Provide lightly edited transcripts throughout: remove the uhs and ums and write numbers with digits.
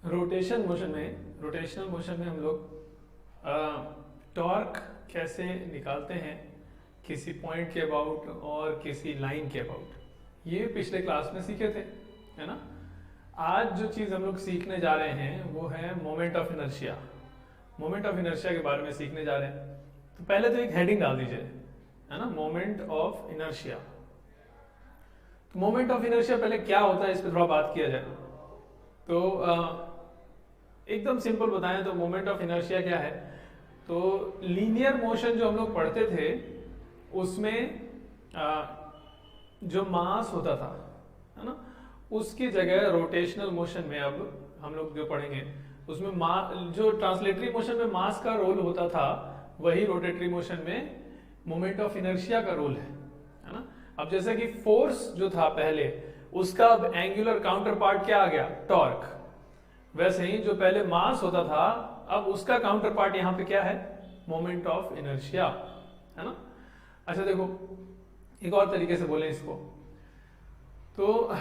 Rotational motion में हम लोग टॉर्क कैसे निकालते हैं किसी पॉइंट के अबाउट और किसी लाइन के अबाउट, ये पिछले क्लास में सीखे थे, है ना। आज जो चीज़ हम लोग सीखने जा रहे हैं वो है moment of inertia. Moment of inertia के बारे में सीखने जा रहे हैं। तो पहले तो एक हेडिंग डाल दीजिए, है ना, मोमेंट ऑफ इनर्शिया। तो मोमेंट ऑफ इनर्शिया पहले क्या होता है इस पर थोड़ा बात किया जाए। तो एकदम सिंपल बताएं तो मोमेंट ऑफ इनर्शिया क्या है। तो लीनियर मोशन जो हम लोग पढ़ते थे उसमें जो मास होता था, है ना, उसकी जगह रोटेशनल मोशन में अब हम लोग जो पढ़ेंगे उसमें जो ट्रांसलेटरी मोशन में मास का रोल होता था वही रोटेटरी मोशन में मोमेंट ऑफ इनर्शिया का रोल है ना। अब जैसे कि फोर्स जो था पहले उसका अब एंगुलर काउंटर पार्ट क्या आ गया, टॉर्क। वैसे ही जो पहले मास होता था अब उसका काउंटर पार्ट यहां पे क्या है, मोमेंट ऑफ इनर्शिया, है ना। अच्छा देखो एक और तरीके से बोले इसको, तो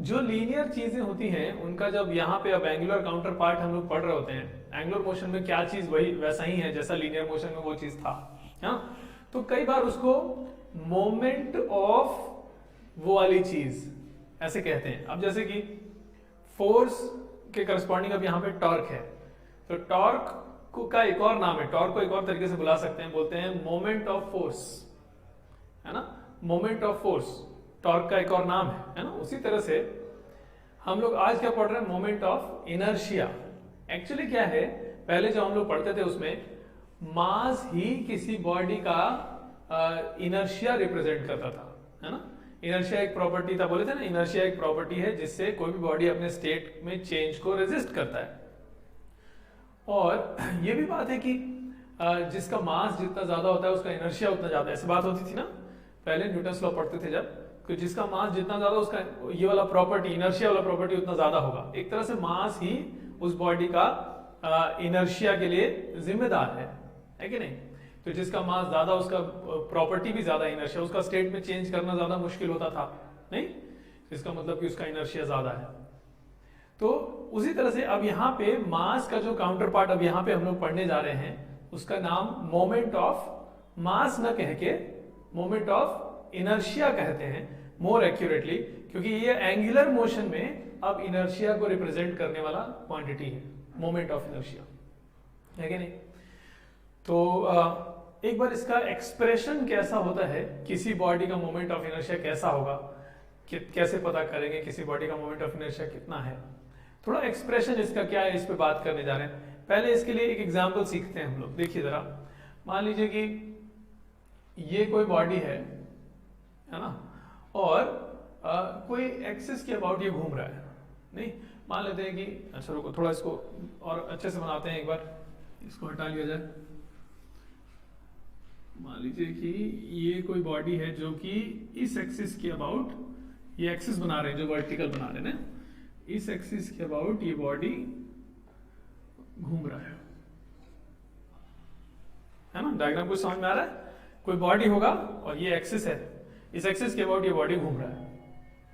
जो लीनियर चीजें होती हैं उनका जब यहाँ पे अब एंगुलर काउंटर पार्ट हम लोग पढ़ रहे होते हैं, एंगुलर मोशन में क्या चीज वही वैसा ही है जैसा लीनियर मोशन में वो चीज था, हाँ। तो कई बार उसको मोमेंट ऑफ वो वाली चीज ऐसे कहते हैं। अब जैसे कि फोर्स के करस्पॉन्डिंग अब यहाँ पे टॉर्क है, तो टॉर्क का एक और नाम है, टॉर्क को एक और तरीके से बुला सकते हैं, बोलते हैं मोमेंट ऑफ फोर्स, है ना। मोमेंट ऑफ फोर्स टॉर्क का एक और नाम है ना। उसी तरह से हम लोग आज क्या पढ़ रहे हैं, मोमेंट ऑफ इनर्शिया। एक्चुअली क्या है, पहले जो हम लोग पढ़ते थे उसमें मास ही किसी बॉडी का इनर्शिया रिप्रेजेंट करता था, है ना। इनर्शिया एक प्रॉपर्टी था, बोले थे ना, इनर्शिया एक प्रॉपर्टी है जिससे कोई भी बॉडी अपने स्टेट में चेंज को रेजिस्ट करता है। और ये भी बात है कि जिसका मास जितना ज्यादा होता है उसका इनर्शिया उतना ज्यादा, ऐसी बात होती थी ना पहले, न्यूटन्स लॉ पढ़ते थे जब, कि जिसका मास जितना ज्यादा उसका ये वाला प्रॉपर्टी, इनर्शिया वाला प्रॉपर्टी उतना ज्यादा होगा। एक तरह से मास ही उस बॉडी का इनर्शिया के लिए जिम्मेदार है कि नहीं। तो जिसका मास ज्यादा उसका प्रॉपर्टी भी ज्यादा, इनर्शिया, उसका स्टेट में चेंज करना ज्यादा मुश्किल होता था, नहीं, इसका मतलब कि उसका इनर्शिया ज्यादा है। तो उसी तरह से अब यहाँ पे मास का जो काउंटर पार्ट अब यहाँ पे हम लोग पढ़ने जा रहे हैं उसका नाम मोमेंट ऑफ मास न कह के मोमेंट ऑफ इनर्शिया कहते हैं मोर एक्यूरेटली, क्योंकि ये एंगुलर मोशन में अब इनर्शिया को रिप्रेजेंट करने वाला क्वांटिटी है, मोमेंट ऑफ इनर्शिया, है कि नहीं। तो एक बार इसका एक्सप्रेशन कैसा होता है, किसी बॉडी का मोमेंट ऑफ इनर्शिया कैसा होगा, कैसे पता करेंगे किसी बॉडी का मोमेंट ऑफ इनर्शिया कितना है, थोड़ा एक्सप्रेशन इसका क्या है इस पे बात करने जा रहे हैं। पहले इसके लिए एक एग्जांपल सीखते हैं हम लोग। देखिए जरा, मान लीजिए कि ये कोई बॉडी है ना, और कोई एक्सिस के अबाउट ये घूम रहा है, नहीं, मान लेते हैं कि, अच्छा रुको थोड़ा इसको और अच्छे से बनाते हैं, एक बार इसको हटा लिया जाए। मान लीजिए कि ये कोई बॉडी है जो कि इस एक्सिस के अबाउट, ये एक्सिस बना रहे हैं जो वर्टिकल बना रहे हैं ना, इस एक्सिस के अबाउट ये बॉडी घूम रहा है ना। डायग्राम कुछ समझ में आ रहा है, कोई बॉडी होगा और ये एक्सिस है, इस एक्सिस के अबाउट ये बॉडी घूम रहा है,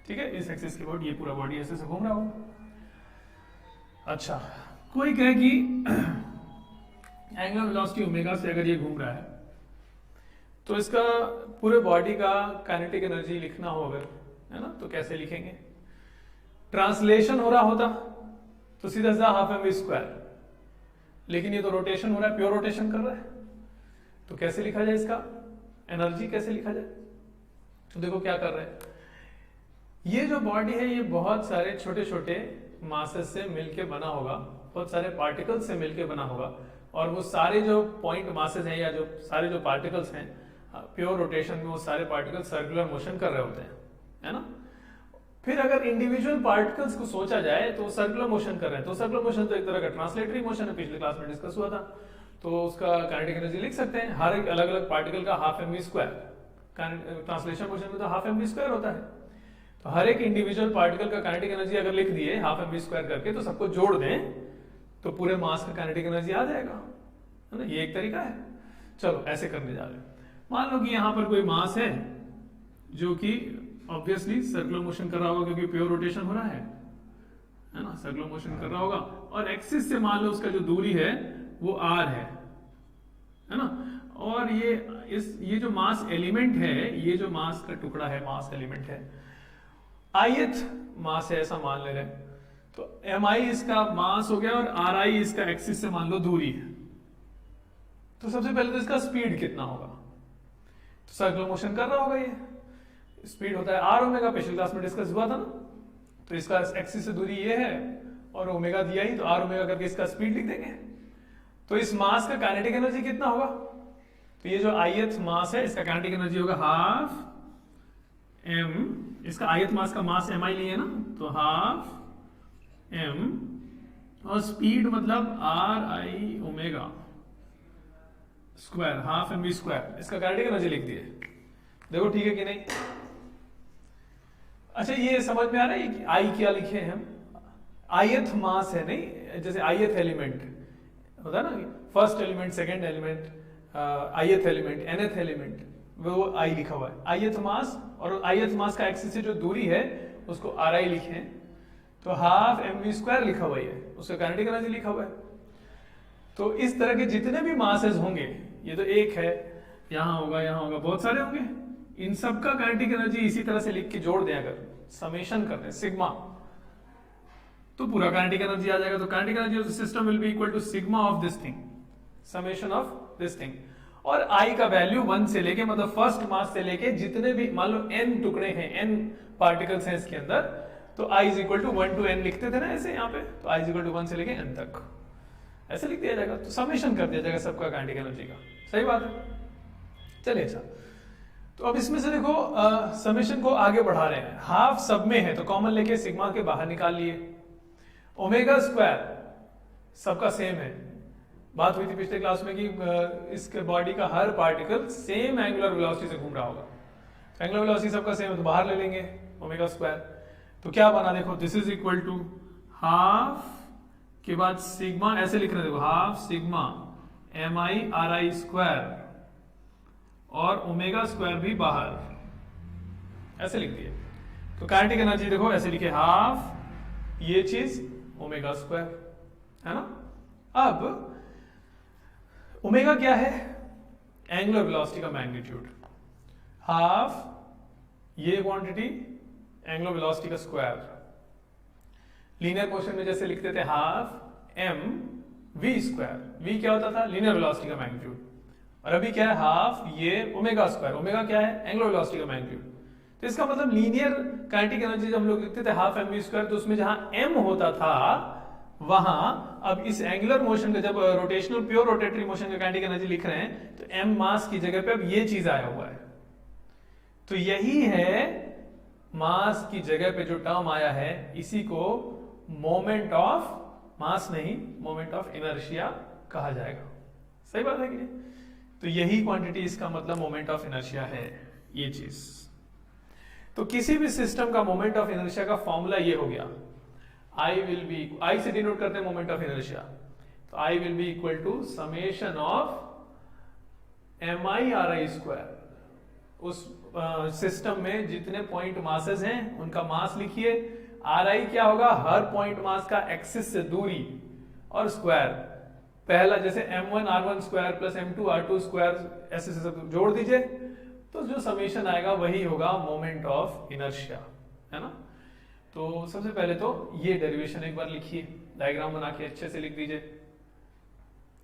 ठीक है, इस एक्सिस के अबाउट ये पूरा बॉडी ऐसे से घूम रहा होगा। अच्छा, कोई कहे कि एंगुलर वेलोसिटी ओमेगा से अगर ये घूम रहा है तो इसका पूरे बॉडी का काइनेटिक एनर्जी लिखना हो अगर, है ना, तो कैसे लिखेंगे। ट्रांसलेशन हो रहा होता तो सीधा सीधा हाफ एम वी स्क्वायर, लेकिन ये तो रोटेशन हो रहा है, प्योर रोटेशन कर रहा है, तो कैसे लिखा जाए इसका एनर्जी, कैसे लिखा जाए। तो देखो क्या कर रहे हैं, ये जो बॉडी है ये बहुत सारे छोटे छोटे मासेस से मिलके बना होगा, बहुत सारे पार्टिकल्स से मिलके बना होगा, और वो सारे जो पॉइंट मासेस हैं या जो सारे जो पार्टिकल्स हैं प्योर रोटेशन में वो सारे पार्टिकल्स सर्कुलर मोशन कर रहे होते हैं, है ना। फिर अगर इंडिविजुअल पार्टिकल्स को सोचा जाए तो सर्कुलर मोशन कर रहे हैं, तो सर्कुलर मोशन तो एक तरह का ट्रांसलेटरी मोशन है, पिछले क्लास में डिस्कस हुआ था। तो उसका काइनेटिक एनर्जी लिख सकते हैं, हर एक अलग अलग पार्टिकल का half M V square, translation motion में तो हाफ एम वी स्क्वायर होता है, तो हर एक इंडिविजुअल पार्टिकल का काइनेटिक एनर्जी अगर लिख दिए हाफ एम वी स्क्वायर करके, तो सबको जोड़ दें तो पूरे मास का काइनेटिक एनर्जी आ जाएगा, है ना। ये एक तरीका है। चलो ऐसे करने जा रहे हैं। मान लो कि यहां पर कोई मास है जो कि ऑब्वियसली सर्कुलर मोशन कर रहा होगा क्योंकि प्योर रोटेशन हो रहा है है ना, सर्कुलर मोशन कर रहा होगा, और एक्सिस से मान लो उसका जो दूरी है वो r है ना। और ये जो मास एलिमेंट है, ये जो मास का टुकड़ा है, मास एलिमेंट है, ith मास है ऐसा मान ले रहे हैं, तो mi इसका मास हो गया और ri इसका एक्सिस से मान लो दूरी है। तो सबसे पहले तो इसका स्पीड कितना होगा, तो सर्कुलर मोशन कर रहा होगा, ये स्पीड होता है r ओमेगा, पिछली क्लास में डिस्कस हुआ था ना। तो इसका एक्सिस से दूरी ये है और ओमेगा दिया ही, तो r ओमेगा करके इसका स्पीड लिख देंगे। तो इस मास का काइनेटिक एनर्जी कितना होगा, तो ये जो ith मास है इसका काइनेटिक एनर्जी होगा हाफ m, इसका ith मास का मास mi लिए ना, तो हाफ m, और स्पीड मतलब ri omega square, half mv square, इसका काइनेटिक एनर्जी लिख दिए। देखो ठीक है कि नहीं। अच्छा ये समझ में आ रहा है कि I क्या लिखे हैं हम, ith मास है नहीं, जैसे ith एलिमेंट होता है ना, first element, second element, ith element, nth element, वो I लिखा हुआ है, ith मास, और ith मास का एक्सिस से जो दूरी है उसको ri लिखे हैं, तो हाफ mv स्क्वायर लिखा हुआ है, उसका काइनेटिक एनर्जी लिखा हुआ है। तो इस तरह के जितने भी मासेस होंगे, ये तो एक है, यहां होगा, बहुत सारे होंगे, इन सब का काइनेटिक एनर्जी इसी तरह से लिख के जोड़ दें, अगर समेशन कर दें सिग्मा, तो पूरा काइनेटिक एनर्जी आ जाएगा। तो kinetic energy of the system will be equal to sigma of this thing, summation of this thing. और I का वैल्यू 1 से लेके, मतलब फर्स्ट मास से लेके जितने भी मान लो n टुकड़े हैं, n पार्टिकल्स हैं इसके अंदर, तो I is equal to 1 to n लिखते थे ना ऐसे यहाँ पे, तो I इज इक्वल टू 1 से लेके n तक ऐसे लिख दिया जाएगा, तो समेशन कर दिया जाएगा सबका काइनेटिक एनर्जी का। सही बात है, चलिए अच्छा। तो अब इसमें से देखो समेशन को आगे बढ़ा रहे हैं, हाफ सब में है तो कॉमन लेके सिग्मा के बाहर निकाल लिए, ओमेगा स्क्वायर सबका सेम है, बात हुई थी पिछले क्लास में कि इसके बॉडी का हर पार्टिकल सेम एंगुलर वेलोसिटी से घूम रहा होगा, तो एंगुलर वेलोसिटी सबका सेम है तो बाहर ले लेंगे ओमेगा स्क्वायर। तो क्या बना देखो, this is equal to half के बाद सिग्मा, ऐसे लिख रहे देखो, half sigma mi ri square, और ओमेगा स्क्वायर भी बाहर ऐसे लिख दिए। तो काइनेटिक एनर्जी देखो ऐसे लिखे, हाफ ये चीज ओमेगा स्क्वायर, है ना। अब ओमेगा क्या है, एंगुलर वेलोसिटी का मैग्नीट्यूड, हाफ ये क्वांटिटी एंगुलर वेलोसिटी का स्क्वायर। लीनियर मोशन में जैसे लिखते थे half m v square, v क्या होता था, लीनियर वेलोसिटी का मैग्नीट्यूड, और अभी क्या है हाफ ये ओमेगा स्क्वायर, ओमेगा क्या है, एंगुलर वेलोसिटी का मैग्नीट्यूड। तो इसका मतलब लीनियर काइनेटिक एनर्जी जब हम लोग लिखते थे हाफ mv स्क्वायर, तो उसमें जहां m होता था वहां अब इस एंगुलर मोशन का, जब रोटेशनल प्योर रोटेटरी मोशन का काइनेटिक एनर्जी लिख रहे हैं, तो m मास की जगह पे अब ये चीज आया हुआ है। तो यही है मास की जगह पे जो टर्म आया है, इसी को मोमेंट ऑफ मास नहीं, मोमेंट ऑफ इनर्शिया कहा जाएगा। सही बात है कि नहीं? तो यही क्वांटिटी इसका मतलब मोमेंट ऑफ इनर्शिया है, ये चीज। तो किसी भी सिस्टम का मोमेंट ऑफ इनर्शिया का फॉर्मूला ये हो गया, I will be, I से डिनोट करते हैं मोमेंट ऑफ इनर्शिया, तो I will be equal to summation of mi ri square. उस सिस्टम में जितने पॉइंट मासेस हैं उनका मास लिखिए, ri क्या होगा, हर पॉइंट मास का एक्सिस से दूरी और स्क्वायर, पहला जैसे m1 r1 square plus m2 r2 square ऐसे सब जोड़ दीजिए, तो जो समेशन आएगा वही होगा मोमेंट ऑफ इनर्शिया, है ना। तो सबसे पहले तो ये डेरिवेशन एक बार लिखिए, डायग्राम बना के अच्छे से लिख दीजिए,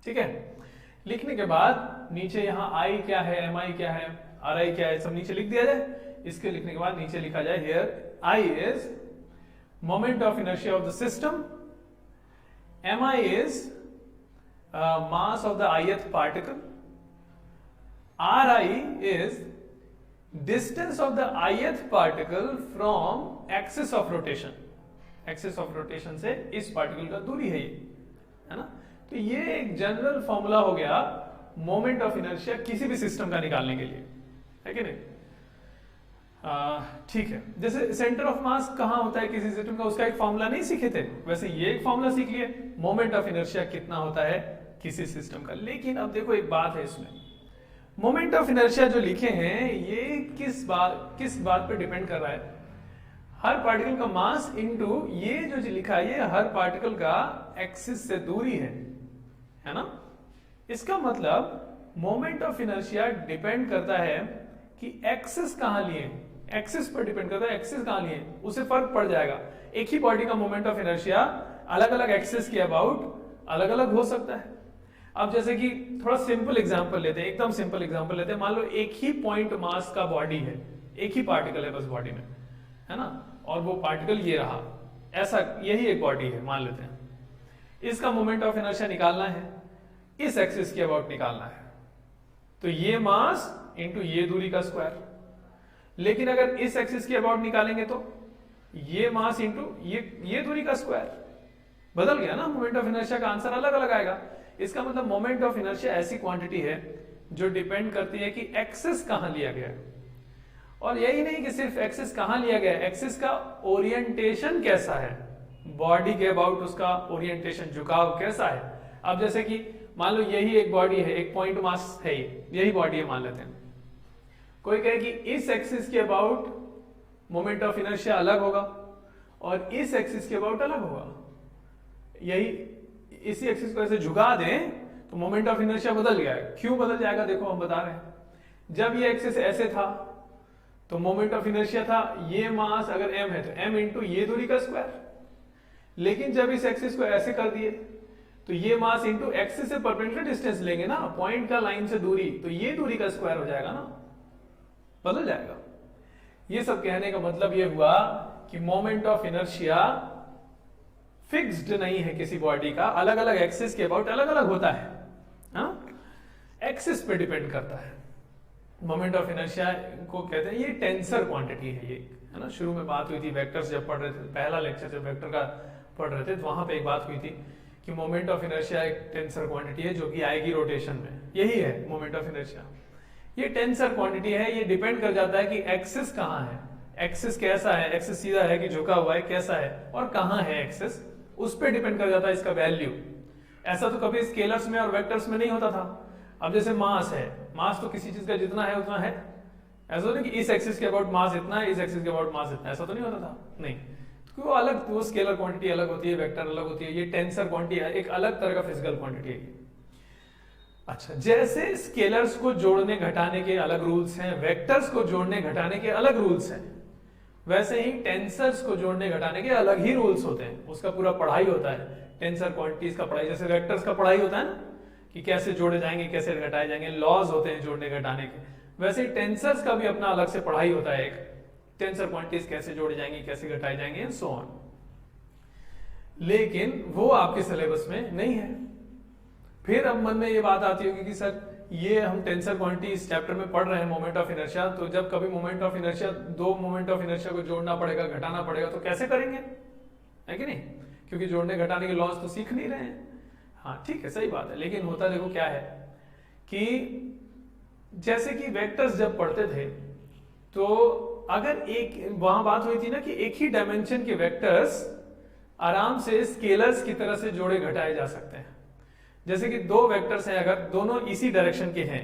ठीक है। लिखने के बाद नीचे यहाँ I क्या है, mi क्या है, ri क्या है, सब नीचे लिख दिया जाए। इसके लिखने के बाद नीचे लिखा जाए, here I is moment of inertia of the system, mi is mass of the ith particle, ri is distance of the ith particle from axis of rotation, axis of rotation से इस पार्टिकल का दूरी है ये, है ना। तो ये एक जनरल फॉर्मूला हो गया मोमेंट ऑफ इनर्शिया किसी भी सिस्टम का निकालने के लिए, है कि नहीं। ठीक है, जैसे सेंटर ऑफ मास कहाँ होता है किसी सिस्टम का, उसका एक फॉर्मूला नहीं सीखे थे, वैसे ये एक फॉर्मूला सीख लिए, मोमेंट ऑफ इनर्शिया कितना होता है किसी सिस्टम का। लेकिन अब देखो एक बात है इसमें, मोमेंट ऑफ इनर्शिया जो लिखे हैं ये किस बात पे डिपेंड कर रहा है, हर पार्टिकल का मास इनटू ये जो लिखा है ये हर पार्टिकल का एक्सिस से दूरी है ना। इसका मतलब मोमेंट ऑफ इनर्शिया डिपेंड करता है कि एक्सिस कहां लिए, एक्सिस पर डिपेंड करता है, एक्सिस कहां लिए उसे फर्क पड़ जाएगा। एक ही बॉडी का मोमेंट ऑफ इनर्शिया अलग अलग एक्सिस के अबाउट अलग अलग हो सकता है। अब जैसे कि थोड़ा सिंपल एग्जांपल लेते हैं, एकदम सिंपल एग्जांपल लेते हैं। मान लो एक ही पॉइंट मास का बॉडी है, एक ही पार्टिकल है बस बॉडी में, है ना, और वो पार्टिकल ये रहा, ऐसा यही एक बॉडी है मान लेते हैं। इसका मोमेंट ऑफ इनर्शिया निकालना है, इस एक्सिस के अबाउट निकालना है, तो ये मास इंटू ये दूरी का स्क्वायर। लेकिन अगर इस एक्सिस के अबाउट निकालेंगे तो ये मास इंटू ये दूरी का स्क्वायर। बदल गया ना, मोमेंट ऑफ इनर्शिया का आंसर अलग अलग आएगा। इसका मतलब मोमेंट ऑफ इनर्शिया ऐसी क्वांटिटी है जो डिपेंड करती है कि एक्सिस कहां लिया गया है। और यही नहीं कि सिर्फ एक्सिस कहां लिया गया है, एक्सिस का ओरिएंटेशन कैसा है, बॉडी के अबाउट उसका ओरिएंटेशन, झुकाव कैसा है। अब जैसे कि मान लो यही एक बॉडी है, एक पॉइंट मास है, यही बॉडी है मान लेते हैं। कोई कहे कि इस एक्सिस के अबाउट मोमेंट ऑफ इनर्शिया अलग होगा और इस एक्सिस के अबाउट अलग होगा। यही इसी एक्सिस को ऐसे झुका दें तो मोमेंट ऑफ इनर्शिया बदल गया है। क्यों बदल जाएगा देखो हम बता रहे हैं। जब ये एक्सिस ऐसे था तो मोमेंट ऑफ इनर्शिया था ये मास अगर m है तो m इंटू ये दूरी का स्क्वायर। लेकिन जब इस एक्सिस को ऐसे कर दिए तो ये मास इंटू एक्सिस से परपेंडिकुलर डिस्टेंस लेंगे ना, पॉइंट का लाइन से दूरी, तो ये दूरी का स्क्वायर हो जाएगा ना, बदल जाएगा। ये सब कहने का मतलब ये हुआ कि मोमेंट ऑफ इनर्शिया फिक्स्ड नहीं है किसी बॉडी का, अलग अलग एक्सिस के अबाउट अलग अलग होता है। एक्सिस पे डिपेंड करता है। मोमेंट ऑफ इनर्शिया को कहते हैं, ये टेंसर क्वांटिटी है, ये है ना। शुरू में बात हुई थी वेक्टर्स जब पढ़ रहे थे, पहला लेक्चर जब वेक्टर का पढ़ रहे थे तो वहां पे एक बात हुई थी कि मोमेंट ऑफ इनर्शिया एक टेंसर क्वांटिटी है जो कि आएगी रोटेशन में। यही है मोमेंट ऑफ इनर्शिया, ये टेंसर क्वांटिटी है। ये डिपेंड कर जाता है कि एक्सिस कहां है, एक्सिस कैसा है, एक्सिस सीधा है कि झुका हुआ है, कैसा है और कहां है एक्सिस, उस पर डिपेंड कर जाता है इसका वैल्यू। ऐसा तो कभी स्केलर्स में और वेक्टर्स में नहीं होता था। अब जैसे मास है, मास तो किसी चीज का जितना है उतना है, ऐसा नहीं कि इस एक्सिस के अबाउट मास इतना है, इस एक्सिस के अबाउट मास इतना, ऐसा तो नहीं होता था, नहीं। तो वो अलग, वो स्केलर क्वांटिटी अलग होती है, वेक्टर अलग होती है, ये टेंसर क्वांटिटी है, एक अलग तरह का फिजिकल क्वांटिटी है। अच्छा, जैसे स्केलर्स को जोड़ने घटाने के अलग रूल्स हैं, वेक्टर्स को जोड़ने घटाने के अलग रूल्स हैं, वैसे ही टेंसर्स को जोड़ने घटाने के अलग ही रूल्स होते हैं। उसका पूरा पढ़ाई होता है, टेंसर क्वांटिटीज का पढ़ाई, जैसे वेक्टर्स का पढ़ाई होता है ना कि कैसे जोड़े जाएंगे, कैसे घटाए जाएंगे, लॉज होते हैं जोड़ने घटाने के, वैसे ही टेंसर्स का भी अपना अलग से पढ़ाई होता है। एक टेंसर क्वांटिटीज कैसे जोड़े जाएंगी, कैसे घटाई जाएंगे एंड सो ऑन। लेकिन वो आपके सिलेबस में नहीं है। फिर अब मन में ये बात आती होगी कि सर ये हम टेंसर क्वांटिटी इस चैप्टर में पढ़ रहे हैं मोमेंट ऑफ इनर्शिया, तो जब कभी मोमेंट ऑफ इनर्शिया, दो मोमेंट ऑफ इनर्शिया को जोड़ना पड़ेगा, घटाना पड़ेगा, तो कैसे करेंगे, है कि नहीं, क्योंकि जोड़ने घटाने के लॉज तो सीख नहीं रहे हैं। हाँ ठीक है, सही बात है, लेकिन होता देखो क्या है कि जैसे कि वेक्टर्स जब पढ़ते थे तो अगर एक, वहां बात हुई थी ना कि एक ही डायमेंशन के वेक्टर्स आराम से स्केलर्स की तरह से जोड़े घटाए जा सकते हैं। जैसे कि दो वेक्टर्स हैं, अगर दोनों इसी डायरेक्शन के हैं,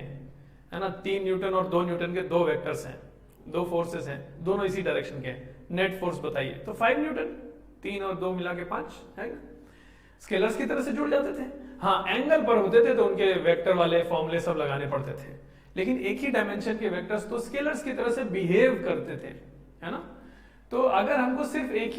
है ना, 3 न्यूटन और 2 न्यूटन के दो वेक्टर्स हैं, दो फोर्सेस हैं, दोनों इसी डायरेक्शन के हैं, नेट फोर्स बताइए, तो 5 न्यूटन, 3 और 2 मिला के 5 है, स्केलर्स की तरह से जुड़ जाते थे। हाँ, एंगल पर होते थे तो उनके वेक्टर वाले फॉर्मूले सब लगाने पड़ते थे, लेकिन एक ही डायमेंशन के वेक्टर्स तो स्केलर्स की तरह से बिहेव करते थे, है ना। तो अगर हमको सिर्फ एक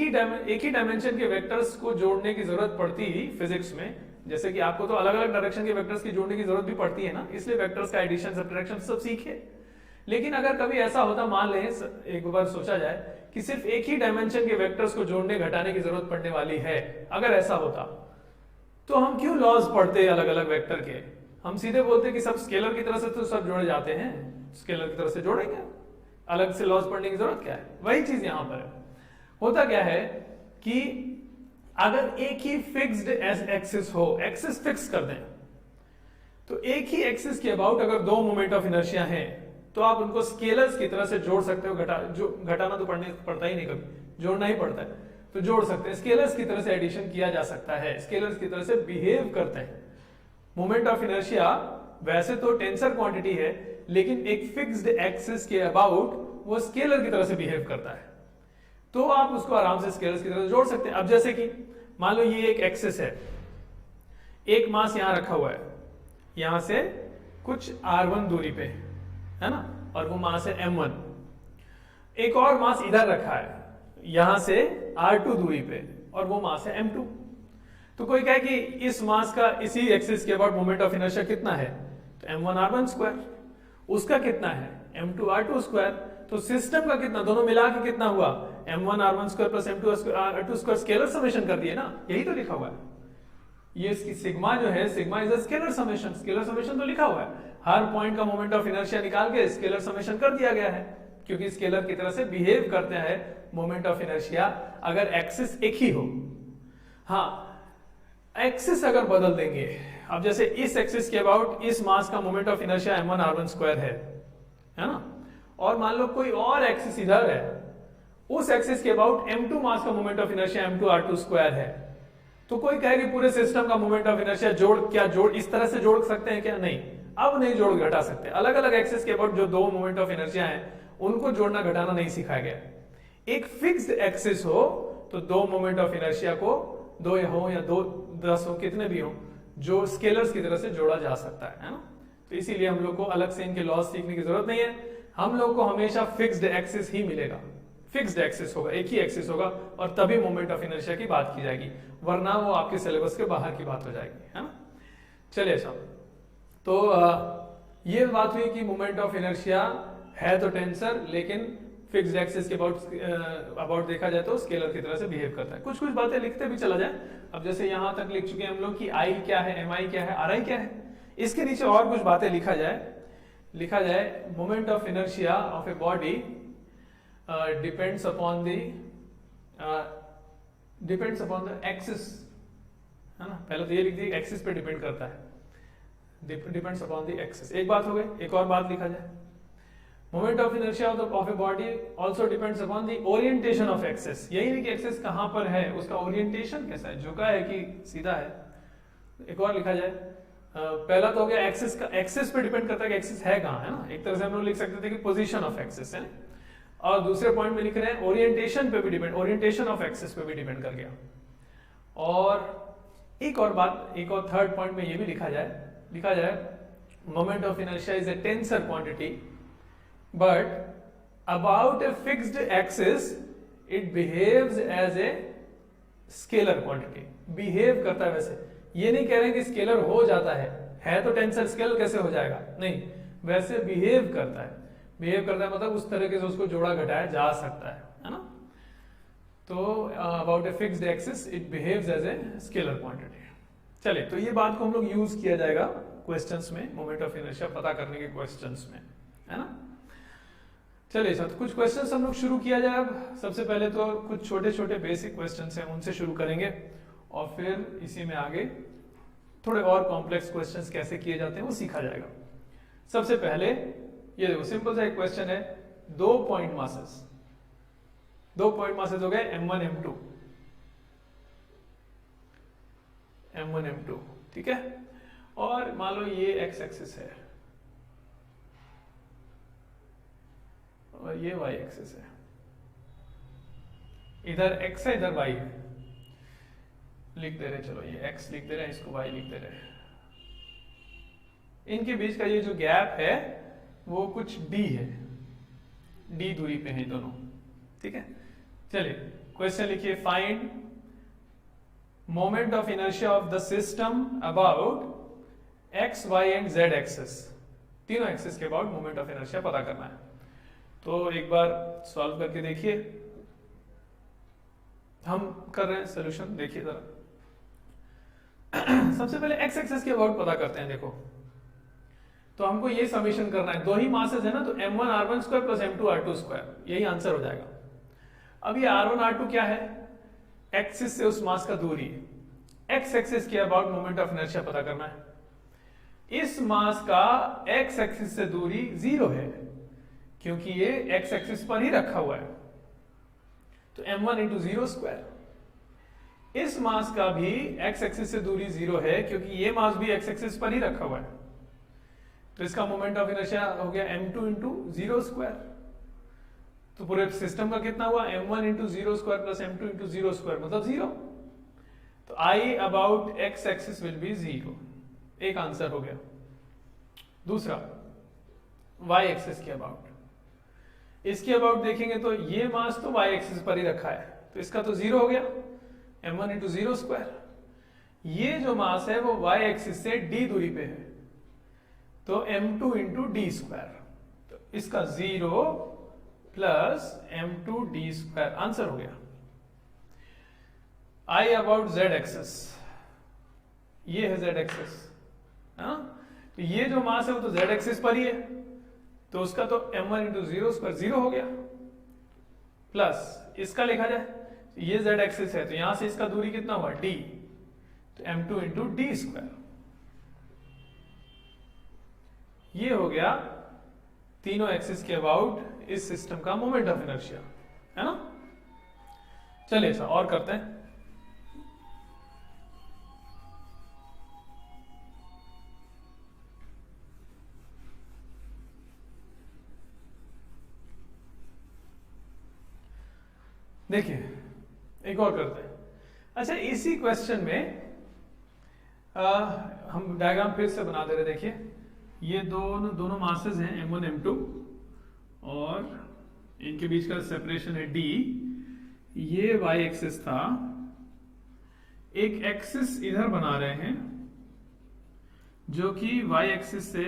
ही डायमेंशन के वेक्टर्स को जोड़ने की जरूरत पड़ती फिजिक्स में, जैसे कि आपको तो अलग अलग डायरेक्शन के वेक्टर्स की जोड़ने की जरूरत भी पड़ती है ना, इसलिए वेक्टर्स का एडिशन, सब्ट्रैक्शन सब सीखे। लेकिन अगर कभी ऐसा होता, मान लें एक बार सोचा जाए कि सिर्फ एक ही डायमेंशन के वेक्टर्स को जोड़ने घटाने की जरूरत पड़ने वाली है, अगर ऐसा होता तो हम क्यों लॉज पढ़ते अलग अलग वेक्टर के, हम सीधे बोलते कि सब स्केलर की तरह से तो सब जोड़े जाते हैं, स्केलर की तरह से जोड़ेंगे, अलग से लॉज पढ़ने की जरूरत क्या है। वही चीज यहां पर है। होता क्या है कि अगर एक ही फिक्स्ड एक्सिस हो, एक्सिस फिक्स कर दें, तो एक ही एक्सिस के अबाउट अगर दो मोमेंट ऑफ इनर्शिया हैं तो आप उनको स्केलर्स की तरह से जोड़ सकते हो। घटाना तो पड़ता ही नहीं, कभी जोड़ना ही पड़ता है, तो जोड़ सकते हैं, स्केलर्स की तरह से एडिशन किया जा सकता है, स्केलर्स की तरह से बिहेव करते हैं। मोमेंट ऑफ इनर्शिया वैसे तो टेंसर क्वांटिटी है, लेकिन एक फिक्स्ड एक्सिस के अबाउट वो स्केलर की तरह से बिहेव करता है। तो आप उसको आराम से स्केलर्स की तरह जोड़ सकते हैं। अब जैसे कि मान लो ये एक एक्सिस है, एक मास यहां रखा हुआ है, यहां से कुछ r1 दूरी पे है ना, और वो मास है m1। एक और मास इधर रखा है, यहां से r2 दूरी पे, और वो मास है m2। तो कोई कहे कि इस मास का इसी एक्सिस के अबाउट मोमेंट ऑफ इनर्शिया कितना है, तो m1r1 स्क्वायर, उसका कितना है m2r2 स्क्वायर, तो सिस्टम का कितना, दोनों मिला के कितना हुआ m1r1 square plus m2r2 square, scalar summation कर दिए ना, यही तो लिखा हुआ है। ये इसकी सिग्मा जो है, sigma is a scalar summation, scalar summation तो लिखा हुआ है, हर पॉइंट का मोमेंट ऑफ इनर्शिया निकाल के स्केलर समेशन कर दिया गया है, क्योंकि स्केलर की तरह से बिहेव करते हैं मोमेंट ऑफ इनर्शिया अगर एक्सिस एक ही हो। हाँ, एक्सिस अगर बदल देंगे, अब जैसे इस एक्सिस के अबाउट इस मास का moment of inertia m1r1 square है ना, और मान लो कोई और एक्सिस इधर है, उस एक्सिस के अबाउट m2 मास का moment of inertia m2r2 square है, तो कोई कहे कि पूरे सिस्टम का मोमेंट ऑफ इनर्शिया जोड़ इस तरह से जोड़ सकते हैं क्या? नहीं, अब नहीं जोड़ घटा सकते। अलग अलग एक्सिस के अबाउट जो दो मोमेंट ऑफ इनर्शिया हैं उनको जोड़ना घटाना नहीं सिखाया गया। एक फिक्स्ड एक्सिस हो तो दो मोमेंट ऑफ इनर्शिया को, दो हो या दो 10 हो, कितने भी हो, जो स्केलर्स की तरह से जोड़ा जा सकता है ना। तो इसीलिए हम लोग को अलग से इनके लॉस सीखने की जरूरत नहीं है, हम लोग को हमेशा फिक्स्ड एक्सिस ही मिलेगा, फिक्स्ड एक्सिस होगा, एक ही एक्सिस होगा, और तभी मोमेंट ऑफ इनर्शिया की बात की जाएगी, वरना वो आपके सिलेबस के बाहर की बात हो जाएगी, है ना। चलिए साहब, तो ये बात हुई कि मोमेंट ऑफ इनर्शिया है तो टेंसर, लेकिन फिक्स्ड एक्सिस के अबाउट देखा जाए तो स्केलर की तरह से बिहेव करता है। कुछ कुछ बातें लिखते भी चला जाए। अब जैसे यहां तक लिख चुके हैं हम लोग कि I क्या है, MI क्या है, RI क्या है, इसके नीचे और कुछ बातें लिखा जाए moment of inertia of a body depends upon the axis, है ना। पहले तो ये लिख दिया एक्सिस पे डिपेंड करता है, डिपेंड्स अपॉन द एक्सिस। एक बात हो गई। एक और बात लिखा जाए, moment of inertia of a body also depends upon the orientation of axis. यही नहीं कि एक्सिस कहां पर है, उसका ओरिएंटेशन कैसा है, झुका है कि सीधा है। एक और लिखा जाए, पहला तो हो गया एक्सिस का, एक्सिस पे डिपेंड करता है कि एक्सिस है कहां, है ना। एक तरह से हम लोग लिख सकते थे कि पोजीशन ऑफ एक्सिस है, और दूसरे पॉइंट में लिख रहे हैं ओरिएंटेशन पे भी डिपेंड, ओरिएंटेशन ऑफ एक्सिस पे भी डिपेंड कर गया। और एक और बात, एक और थर्ड पॉइंट में ये भी लिखा जाए moment of inertia is a tensor quantity, but about a fixed axis it behaves as a scalar quantity. Behave करता है वैसे, ये नहीं कह रहे कि स्केलर हो जाता है तो टेंसर स्केलर कैसे हो जाएगा, नहीं, वैसे बिहेव करता है। बिहेव करता है मतलब उस तरीके से उसको जोड़ा घटाया जा सकता है ना। तो about a fixed axis it behaves as a scalar quantity. चलिए, तो ये बात को हम लोग यूज किया जाएगा क्वेश्चंस में, मोमेंट ऑफ इनर्शिया पता करने के क्वेश्चंस में, है ना। चलिए सर, कुछ क्वेश्चंस हम लोग शुरू किया जाए। अब सबसे पहले तो कुछ छोटे छोटे बेसिक क्वेश्चंस हैं, उनसे शुरू करेंगे, और फिर इसी में आगे थोड़े और कॉम्प्लेक्स क्वेश्चंस कैसे किए जाते हैं वो सीखा जाएगा। सबसे पहले ये देखो, सिंपल सा एक क्वेश्चन है, दो पॉइंट मासेस हो गए m1 m2, ठीक है, और मान लो ये x एक्सिस है और ये y एक्सिस है, इधर x है इधर y है, लिख दे रहे, चलो ये x लिख दे रहे हैं, इसको y लिख दे रहे हैं। इनके बीच का ये जो गैप है वो कुछ d है, d दूरी पे है दोनों, ठीक है। चलिए क्वेश्चन लिखिए, find moment of inertia of the system about x, y and z axis, तीनों एक्सिस के अबाउट मोमेंट ऑफ इनर्शिया पता करना है। तो एक बार सॉल्व करके देखिए, हम कर रहे हैं सोल्यूशन, देखिए जरा। सबसे पहले x एक्सिस के अबाउट पता करते हैं। देखो, तो हमको ये समीशन करना है, दो ही मासेस है ना, तो m1r1 square plus m2r2 square, यही आंसर हो जाएगा। अब ये r1 r2 क्या है, एक्सिस से उस मास का दूरी, x एक्सिस के अबाउट मोमेंट ऑफ इनर्शिया पता करना है। इस मास का x एक्सिस से दूरी 0 है, क्योंकि ये x एक्सिस पर ही रखा हुआ है, तो m1 इंटू 0 स्क्वायर। इस मास का भी x एक्सिस से दूरी 0 है, क्योंकि ये मास भी x एक्सिस पर ही रखा हुआ है, तो इसका मोमेंट ऑफ इनर्शिया हो गया m2 इंटू 0 स्क्वायर। तो पूरे सिस्टम का कितना हुआ, m1 into zero square plus m2 into zero square मतलब 0। तो I about x axis will be 0, एक आंसर हो गया। दूसरा y एक्सिस के अबाउट, इसके अबाउट देखेंगे तो ये मास तो y एक्सिस पर ही रखा है, तो इसका तो 0 हो गया, m1 इंटू जीरो स्क्वायर। ये जो मास है वो y एक्सिस से d दूरी पे है, तो m2 इंटू डी स्क्वायर, तो इसका 0 plus m2 D square answer हो गया। I अबाउट z एक्सिस, ये है z एक्सिस, हाँ, तो ये जो मास है वो तो z एक्सिस पर ही है, तो उसका तो m1 इंटू जीरो स्क्वायर 0 हो गया, प्लस इसका लिखा जाए तो ये z एक्सिस है, तो यहां से इसका दूरी कितना हुआ d, तो m2 इंटू डी स्क्वायर। ये हो गया तीनों एक्सिस के अबाउट इस सिस्टम का मोमेंट ऑफ इनर्शिया, है ना। चलिए ऐसा और करते हैं। देखिए एक और करते हैं। अच्छा, इसी क्वेश्चन में हम डायग्राम फिर से बना दे रहे। देखिए ये दोनों मासेस हैं m1 m2 और इनके बीच का सेपरेशन है d। ये y एक्सिस था, एक एक्सिस इधर बना रहे हैं जो कि y एक्सिस से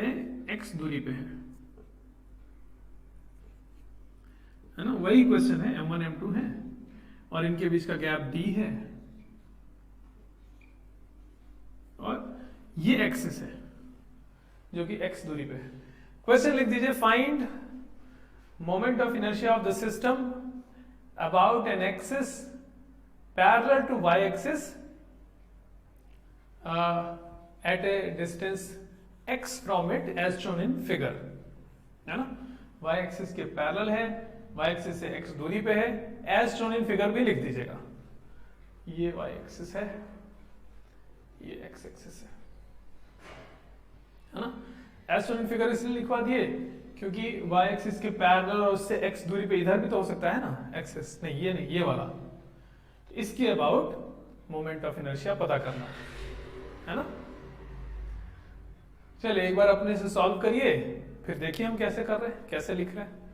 x दूरी पे है ना। वही क्वेश्चन है, m1 m2 है और इनके बीच का गैप d है और ये एक्सिस है जो कि x दूरी पे है। क्वेश्चन लिख दीजिए, find moment of inertia of the system about an axis parallel to y axis at a distance x from it as shown in figure, है ना। y एक्सिस के पैरेलल है, y एक्सिस से x दूरी पे है, एज शोन इन फिगर भी लिख दीजिएगा। ये y एक्सिस है, ये x एक्सिस है ना। एज शोन इन फिगर इसलिए लिखवा दिए क्योंकि y एक्सिस के पैरेलल और उससे x दूरी पे इधर भी तो हो सकता है ना, एक्सिस नहीं, ये नहीं, ये वाला। तो इसके अबाउट मोमेंट ऑफ इनर्शिया पता करना है ना। चलिए एक बार अपने से सॉल्व करिए, फिर देखिए हम कैसे कर रहे हैं, कैसे लिख रहे हैं।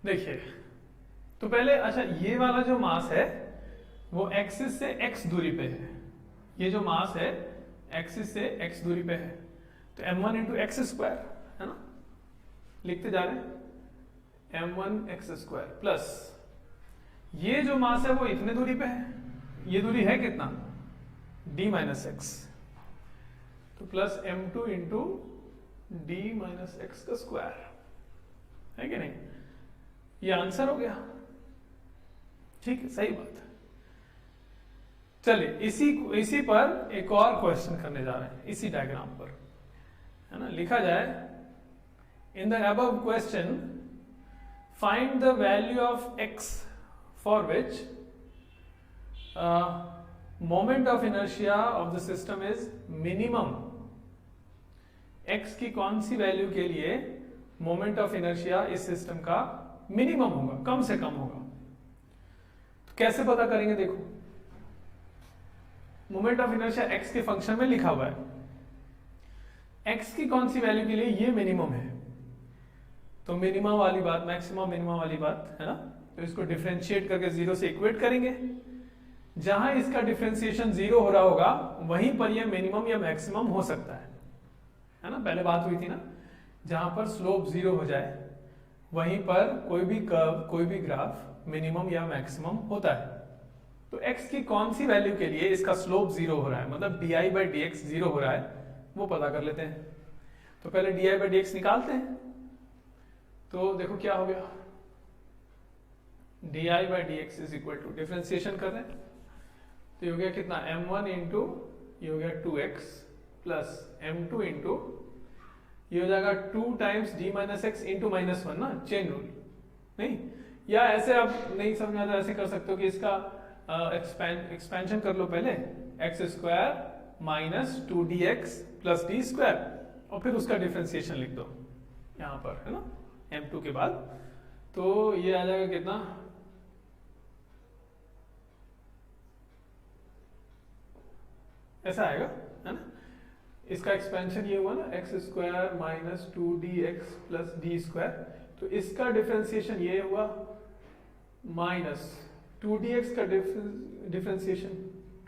देखिए तो पहले, अच्छा ये वाला जो मास है वो एक्सिस से x दूरी पे है, ये जो मास है एक्सिस से x दूरी पे है, तो m1 इंटू एक्स स्क्वायर है ना, लिखते जा रहे हैं m1 एक्स स्क्वायर प्लस ये जो मास है वो इतने दूरी पे है, ये दूरी है कितना d माइनस एक्स, तो plus m2 into D minus x का स्क्वायर, है कि नहीं। ये आंसर हो गया, ठीक है, सही बात है। चलिए इसी पर एक और क्वेश्चन करने जा रहे हैं, इसी डायग्राम पर, है ना। लिखा जाए, in the above question find the value of x for which moment of inertia of the system is minimum. x की कौन सी वैल्यू के लिए मोमेंट ऑफ इनर्शिया इस सिस्टम का मिनिमम होगा, कम से कम होगा। तो कैसे पता करेंगे, देखो मोमेंट ऑफ इनर्शिया x के फंक्शन में लिखा हुआ है, x की कौन सी वैल्यू के लिए ये मिनिमम है, तो मिनिमम वाली बात, मैक्सिमम मिनिमम वाली बात है ना, तो इसको डिफरेंशिएट करके 0 से इक्वेट करेंगे। जहां इसका डिफरेंशिएशन 0 हो रहा होगा वहीं पर ये मिनिमम या मैक्सिमम हो सकता है ना। पहले बात हुई थी ना, जहां पर स्लोप 0 हो जाए वहीं पर कोई भी कर्व, कोई भी ग्राफ मिनिमम या मैक्सिमम होता है। तो x की कौन सी वैल्यू के लिए इसका स्लोप 0 हो रहा है, मतलब डी बाई डी एक्स 0 हो रहा है, वो पता कर लेते हैं। तो पहले डी बाई डी एक्स निकालते हैं, तो देखो क्या हो गया, D by D X is equal to, differentiation कर रहे हैं तो ये हो गया कितना, m1 इंटू ये हो गया 2x प्लस m2 इंटू ये हो जाएगा 2 times d minus x into -1 ना, चेन रूल नहीं, या ऐसे आप नहीं समझ आता ऐसे कर सकते हो कि इसका एक्सपेंशन कर लो पहले, x square minus 2dx plus D square, और फिर उसका डिफ्रेंसिएशन लिख दो यहाँ पर, है ना, m2 के बाद। तो ये आ जाएगा कितना, ऐसा आएगा, है ना। इसका एक्सपेंशन ये हुआ ना, x square minus 2dx plus D square, तो इसका डिफ्रेंसिएशन ये हुआ माइनस 2dx का डिफ्रेंसिएशन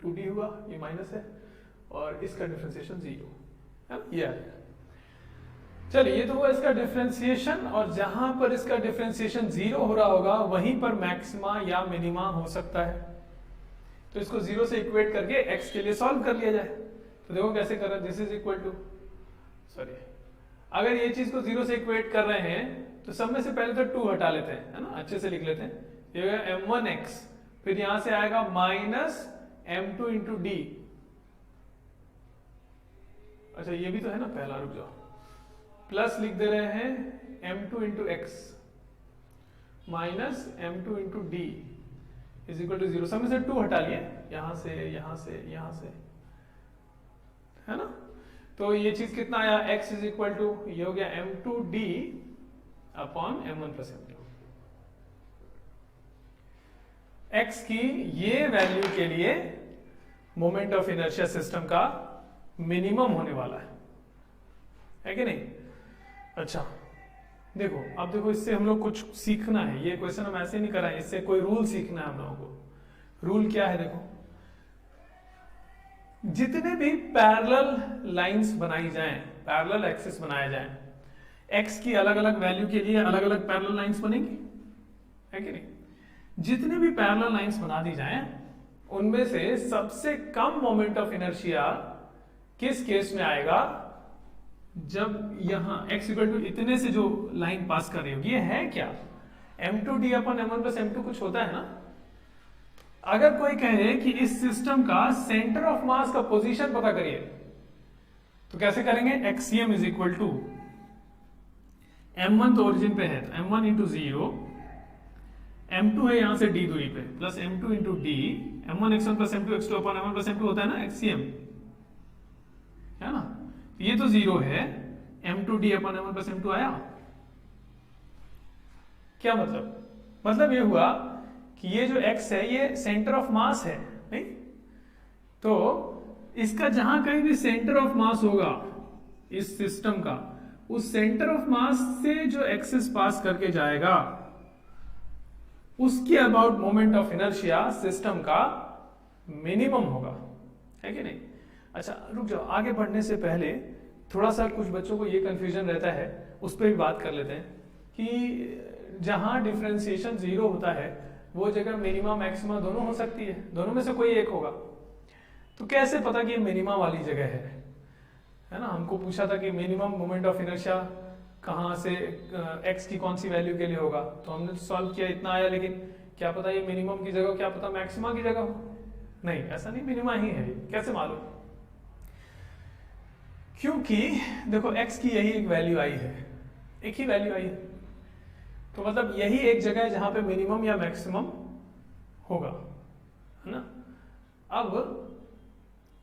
2d हुआ, ये माइनस है, और इसका डिफ्रेंसिएशन 0 है, ये आएगा। चलिए, ये तो हुआ इसका डिफ्रेंसिएशन, और जहां पर इसका डिफ्रेंसिएशन 0 हो रहा होगा वहीं पर मैक्सिमा या मिनिमा हो सकता है। तो इसको 0 से इक्वेट करके x के लिए सॉल्व कर लिया जाए। तो देखो कैसे कर रहे हैं, this is equal to, sorry, अगर ये चीज को 0 से इक्वेट कर रहे हैं तो सब में से पहले तो 2 हटा लेते हैं, है ना, अच्छे से लिख लेते हैं। ये होगा m1x, फिर यहां से आएगा माइनस m2 इंटू डी। अच्छा ये भी तो है ना पहला, रुक जाओ, प्लस लिख दे रहे हैं m2 into X minus m2 into D is equal to 0। सब में से 2 हटा लिए, यहां से यहां से यहां से, है ना। तो ये चीज कितना आया, x इज इक्वल टू, ये हो गया m2d upon m1 plus m2। x की ये वैल्यू के लिए मोमेंट ऑफ इनर्शिया सिस्टम का मिनिमम होने वाला है कि नहीं। अच्छा देखो, अब देखो इससे हम लोग कुछ सीखना है, ये क्वेश्चन हम ऐसे नहीं कराएं, इससे कोई रूल सीखना है हम लोगों को। रूल क्या है, देखो, जितने भी पैरेलल लाइंस बनाई जाएं, पैरेलल एक्सिस बनाया जाए, एक्स की अलग अलग वैल्यू के लिए अलग अलग पैरेलल लाइंस बनेंगी, है कि नहीं। जितने भी पैरेलल लाइंस बना दी जाएं उनमें से सबसे कम मोमेंट ऑफ इनर्शिया किस केस में आएगा, जब यहां x इक्वल टू इतने से जो लाइन पास कर रही होगी, ये है क्या, m2d अपन m1 प्लस m2 कुछ होता है ना। अगर कोई कहे कि इस सिस्टम का सेंटर ऑफ मास का पोजीशन पता करिए, तो कैसे करेंगे, axiom is equal to m1 तो ओरिजिन पे है, तो m1 इंटू 0, m2 है यहां से d दूरी पे, plus m2 into D, m1 x1 plus m2 x2 upon m1 plus m2 होता है ना एक्सियम, है ना। ये तो 0 है, m2d upon m1 plus m2 आया। क्या मतलब, मतलब ये हुआ कि ये जो x है ये सेंटर ऑफ मास है, नहीं। तो इसका जहां कहीं भी सेंटर ऑफ मास होगा इस सिस्टम का, उस सेंटर ऑफ मास से जो एक्सिस पास करके जाएगा उसके about moment of inertia system का मिनिमम होगा, है कि नहीं। अच्छा रुक जाओ, आगे बढ़ने से पहले थोड़ा सा कुछ बच्चों को ये कंफ्यूजन रहता है, उस पर भी बात कर लेते हैं कि जहां डिफरेंशिएशन 0 होता है वो जगह मिनिमा मैक्सिमा दोनों हो सकती है, दोनों में से कोई एक होगा। तो कैसे पता कि ये मिनिमा वाली जगह है ना। हमको पूछा था कि मिनिमम मोमेंट ऑफ इनर्शिया कहाँ से x की कौन सी वैल्यू के लिए होगा, तो हमने सॉल्व किया, इतना आया, लेकिन क्या पता ये मिनिमम की जगह, क्या पता मैक्सिमा की जगह हो। नहीं, ऐसा नहीं, मिनिमा ही है। कैसे मालूम, क्योंकि देखो x की यही एक वैल्यू आई है, एक ही वैल्यू आई है, तो मतलब यही एक जगह है जहां पे मिनिमम या मैक्सिमम होगा, है ना। अब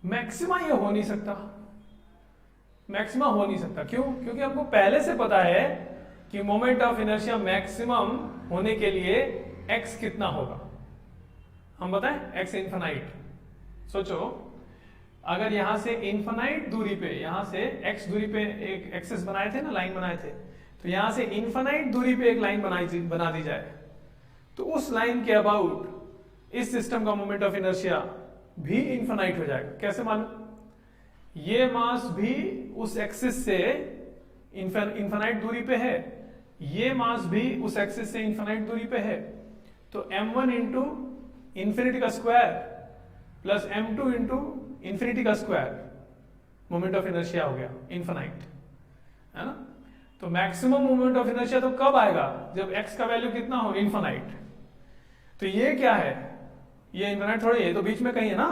मैक्सिमा ये हो नहीं सकता, मैक्सिमा हो नहीं सकता, क्यों, क्योंकि हमको पहले से पता है कि मोमेंट ऑफ इनर्शिया मैक्सिमम होने के लिए x कितना होगा। हम बताएं, x इनफाइनाइट। सोचो अगर यहां से इनफाइनाइट दूरी पे, यहां से x दूरी पे एक एक्सिस बनाए थे ना, लाइन बनाए थे, तो यहां से इनफाइनाइट दूरी पे एक लाइन बना दी जाए, तो उस लाइन के अबाउट इस सिस्टम का मोमेंट ऑफ इनर्शिया भी इनफाइनाइट हो जाएगा। कैसे मालूम, ये मास भी उस एक्सिस से इनफाइनाइट दूरी पे है, ये मास भी उस एक्सिस से इनफाइनाइट दूरी पे है, तो m1 इंटू इंफिनिटी का square plus m2 into infinity का स्क्वायर मोमेंट ऑफ इनर्शिया हो गया इनफाइनाइट, है ना। तो मैक्सिमम मोमेंट ऑफ इनर्शिया तो कब आएगा, जब x का वैल्यू कितना हो, इनफाइनाइट। तो ये क्या है, ये इनफाइनाइट थोड़ी है, तो बीच में कहीं है ना,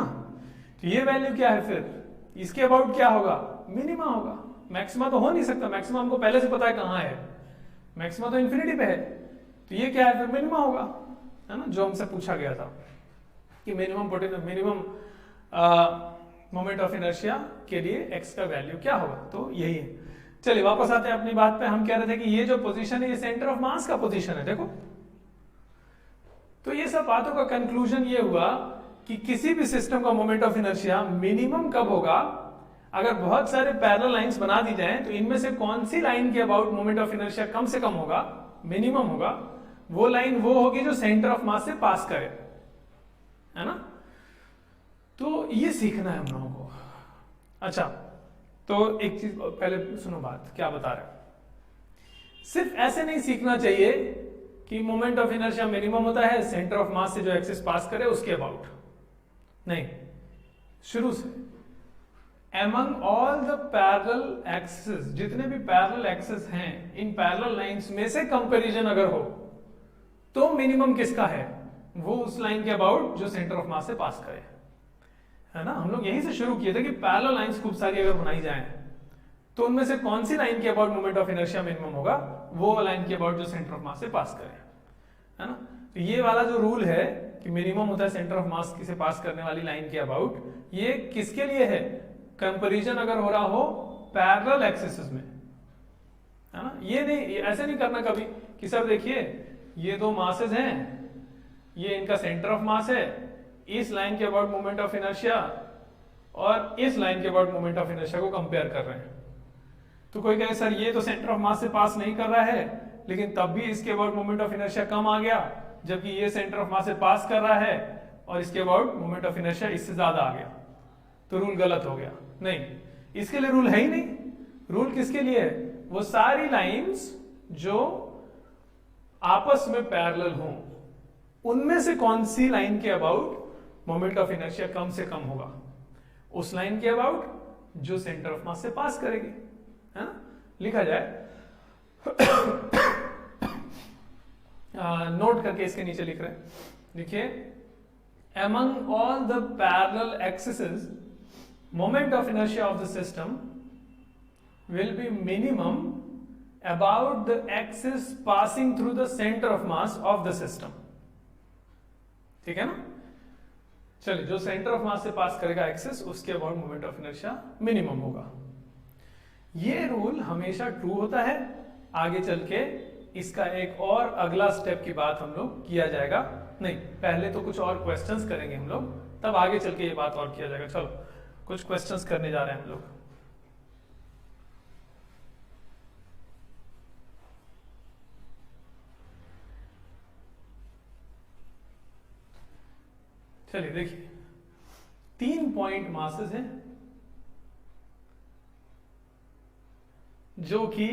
तो ये वैल्यू क्या है, फिर इसके अबाउट क्या होगा, मिनिमा होगा। मैक्सिमा तो हो नहीं सकता, मैक्सिमा हमको पहले से पता है कहां है, मैक्सिमा तो इंफिनिटी पे है, तो ये क्या है फिर मिनिमम होगा, है ना, जो हमसे पूछा गया था कि मिनिमम मोमेंट ऑफ इनर्शिया के लिए x का वैल्यू क्या होगा, तो यही है। चलिए वापस आते हैं अपनी बात पे। हम कह रहे थे कि ये जो पोजीशन है ये सेंटर ऑफ मास का पोजीशन है, देखो। तो ये सब बातों का कंक्लूजन ये हुआ कि किसी भी सिस्टम का मोमेंट ऑफ इनर्शिया मिनिमम कब होगा, अगर बहुत सारे पैरेलल लाइंस बना दी जाएं तो इनमें से कौन सी लाइन के अबाउट मोमेंट ऑफ इनर्शिया कम से कम होगा, मिनिमम होगा, वो लाइन वो होगी जो सेंटर ऑफ मास से पास करे, है ना। तो ये सीखना है हम लोगों को। अच्छा, तो एक चीज पहले सुनो, बात क्या बता रहे हैं। सिर्फ ऐसे नहीं सीखना चाहिए कि मोमेंट ऑफ इनर्शिया मिनिमम होता है सेंटर ऑफ मास से जो एक्सिस पास करे उसके अबाउट, नहीं, शुरू से among all the parallel axes, जितने भी पैरेलल एक्सिस हैं, इन पैरेलल लाइंस में से कंपैरिजन अगर हो तो मिनिमम किसका है, वो उस लाइन के अबाउट जो सेंटर ऑफ मास से पास करे, है ना। हम लोग यहीं से शुरू किए थे कि पैरेलल लाइंस खूब सारी अगर बनाई जाएं तो उनमें से कौन सी लाइन के about moment of inertia minimum होगा, वो लाइन के अबाउट जो सेंटर ऑफ मास से पास करे, है ना। तो ये वाला जो रूल है कि मिनिमम होता है सेंटर ऑफ मास से पास करने वाली लाइन के अबाउट, ये किसके लिए है, कंपैरिजन अगर हो रहा हो पैरेलल एक्सिस में, है ना। ये नहीं, ऐसे नहीं करना कभी कि सर देखिए ये दो मासेस हैं, ये इनका सेंटर ऑफ मास है, इस लाइन के अबाउट मोमेंट ऑफ इनर्शिया और इस लाइन के अबाउट मोमेंट ऑफ इनर्शिया को कंपेयर कर रहे हैं। तो कोई कहे सर ये तो सेंटर ऑफ मास से पास नहीं कर रहा है लेकिन तब भी इसके अबाउट मोमेंट ऑफ इनर्शिया कम आ गया, जबकि ये सेंटर ऑफ मास से पास कर रहा है और इसके अबाउट मोमेंट ऑफ इनर्शिया इससे ज्यादा आ गया, तो रूल गलत हो गया। नहीं, इसके लिए रूल है ही नहीं। रूल किसके लिए है, वो सारी लाइंस जो आपस में पैरेलल हों उनमें से कौन सी लाइन के अबाउट मोमेंट ऑफ इनर्शिया कम से कम होगा, उस लाइन के अबाउट जो सेंटर ऑफ मास से पास करेगी, है ना। लिखा जाए नोट करके इसके नीचे लिख रहे हैं, देखिए, among all the parallel axes moment of inertia of the system will be minimum about the axis passing through the center of mass of the system, ठीक है ना। चलिए, जो सेंटर ऑफ मास से पास करेगा एक्सिस उसके about moment of inertia minimum होगा। ये रूल हमेशा ट्रू होता है। आगे चल के इसका एक और अगला स्टेप की बात हम लोग किया जाएगा, नहीं पहले तो कुछ और क्वेश्चंस करेंगे हम लोग, तब आगे चल के ये बात और किया जाएगा। चलो कुछ क्वेश्चंस करने जा रहे हैं हम लोग। चलिए देखिए, 3 पॉइंट मासेस हैं जो कि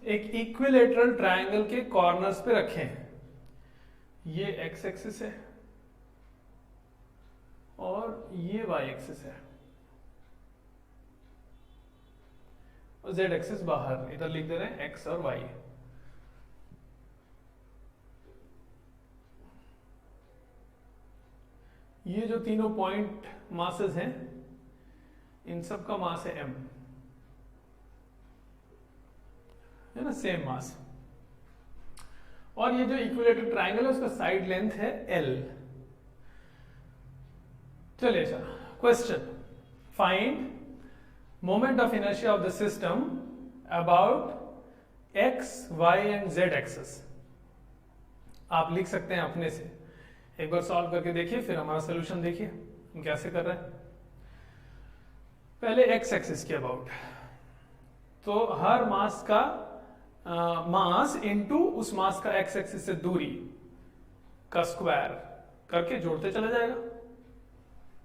एक इक्विलेटरल ट्रायंगल के कॉर्नर्स पे रखे हैं। ये एक्स एक्सिस है और ये वाई एक्सिस है और जेड एक्सिस बाहर, इधर लिख दे रहे हैं एक्स और वाई। ये जो तीनों पॉइंट मासेस हैं इन सब का मास है m, है ना, सेम मास। और ये जो इक्विलेटरल ट्रायंगल है उसका साइड लेंथ है l। चलिए अच्छा, question, find moment of inertia of the system about x, y and z axis. आप लिख सकते हैं अपने से, एक बार सॉल्व करके देखिए फिर हमारा सोल्यूशन देखिए हम कैसे कर रहे हैं। पहले x एक्सिस के अबाउट, तो हर मास का मास इनटू उस मास का x एक्सिस से दूरी का स्क्वायर करके जोड़ते चला जाएगा।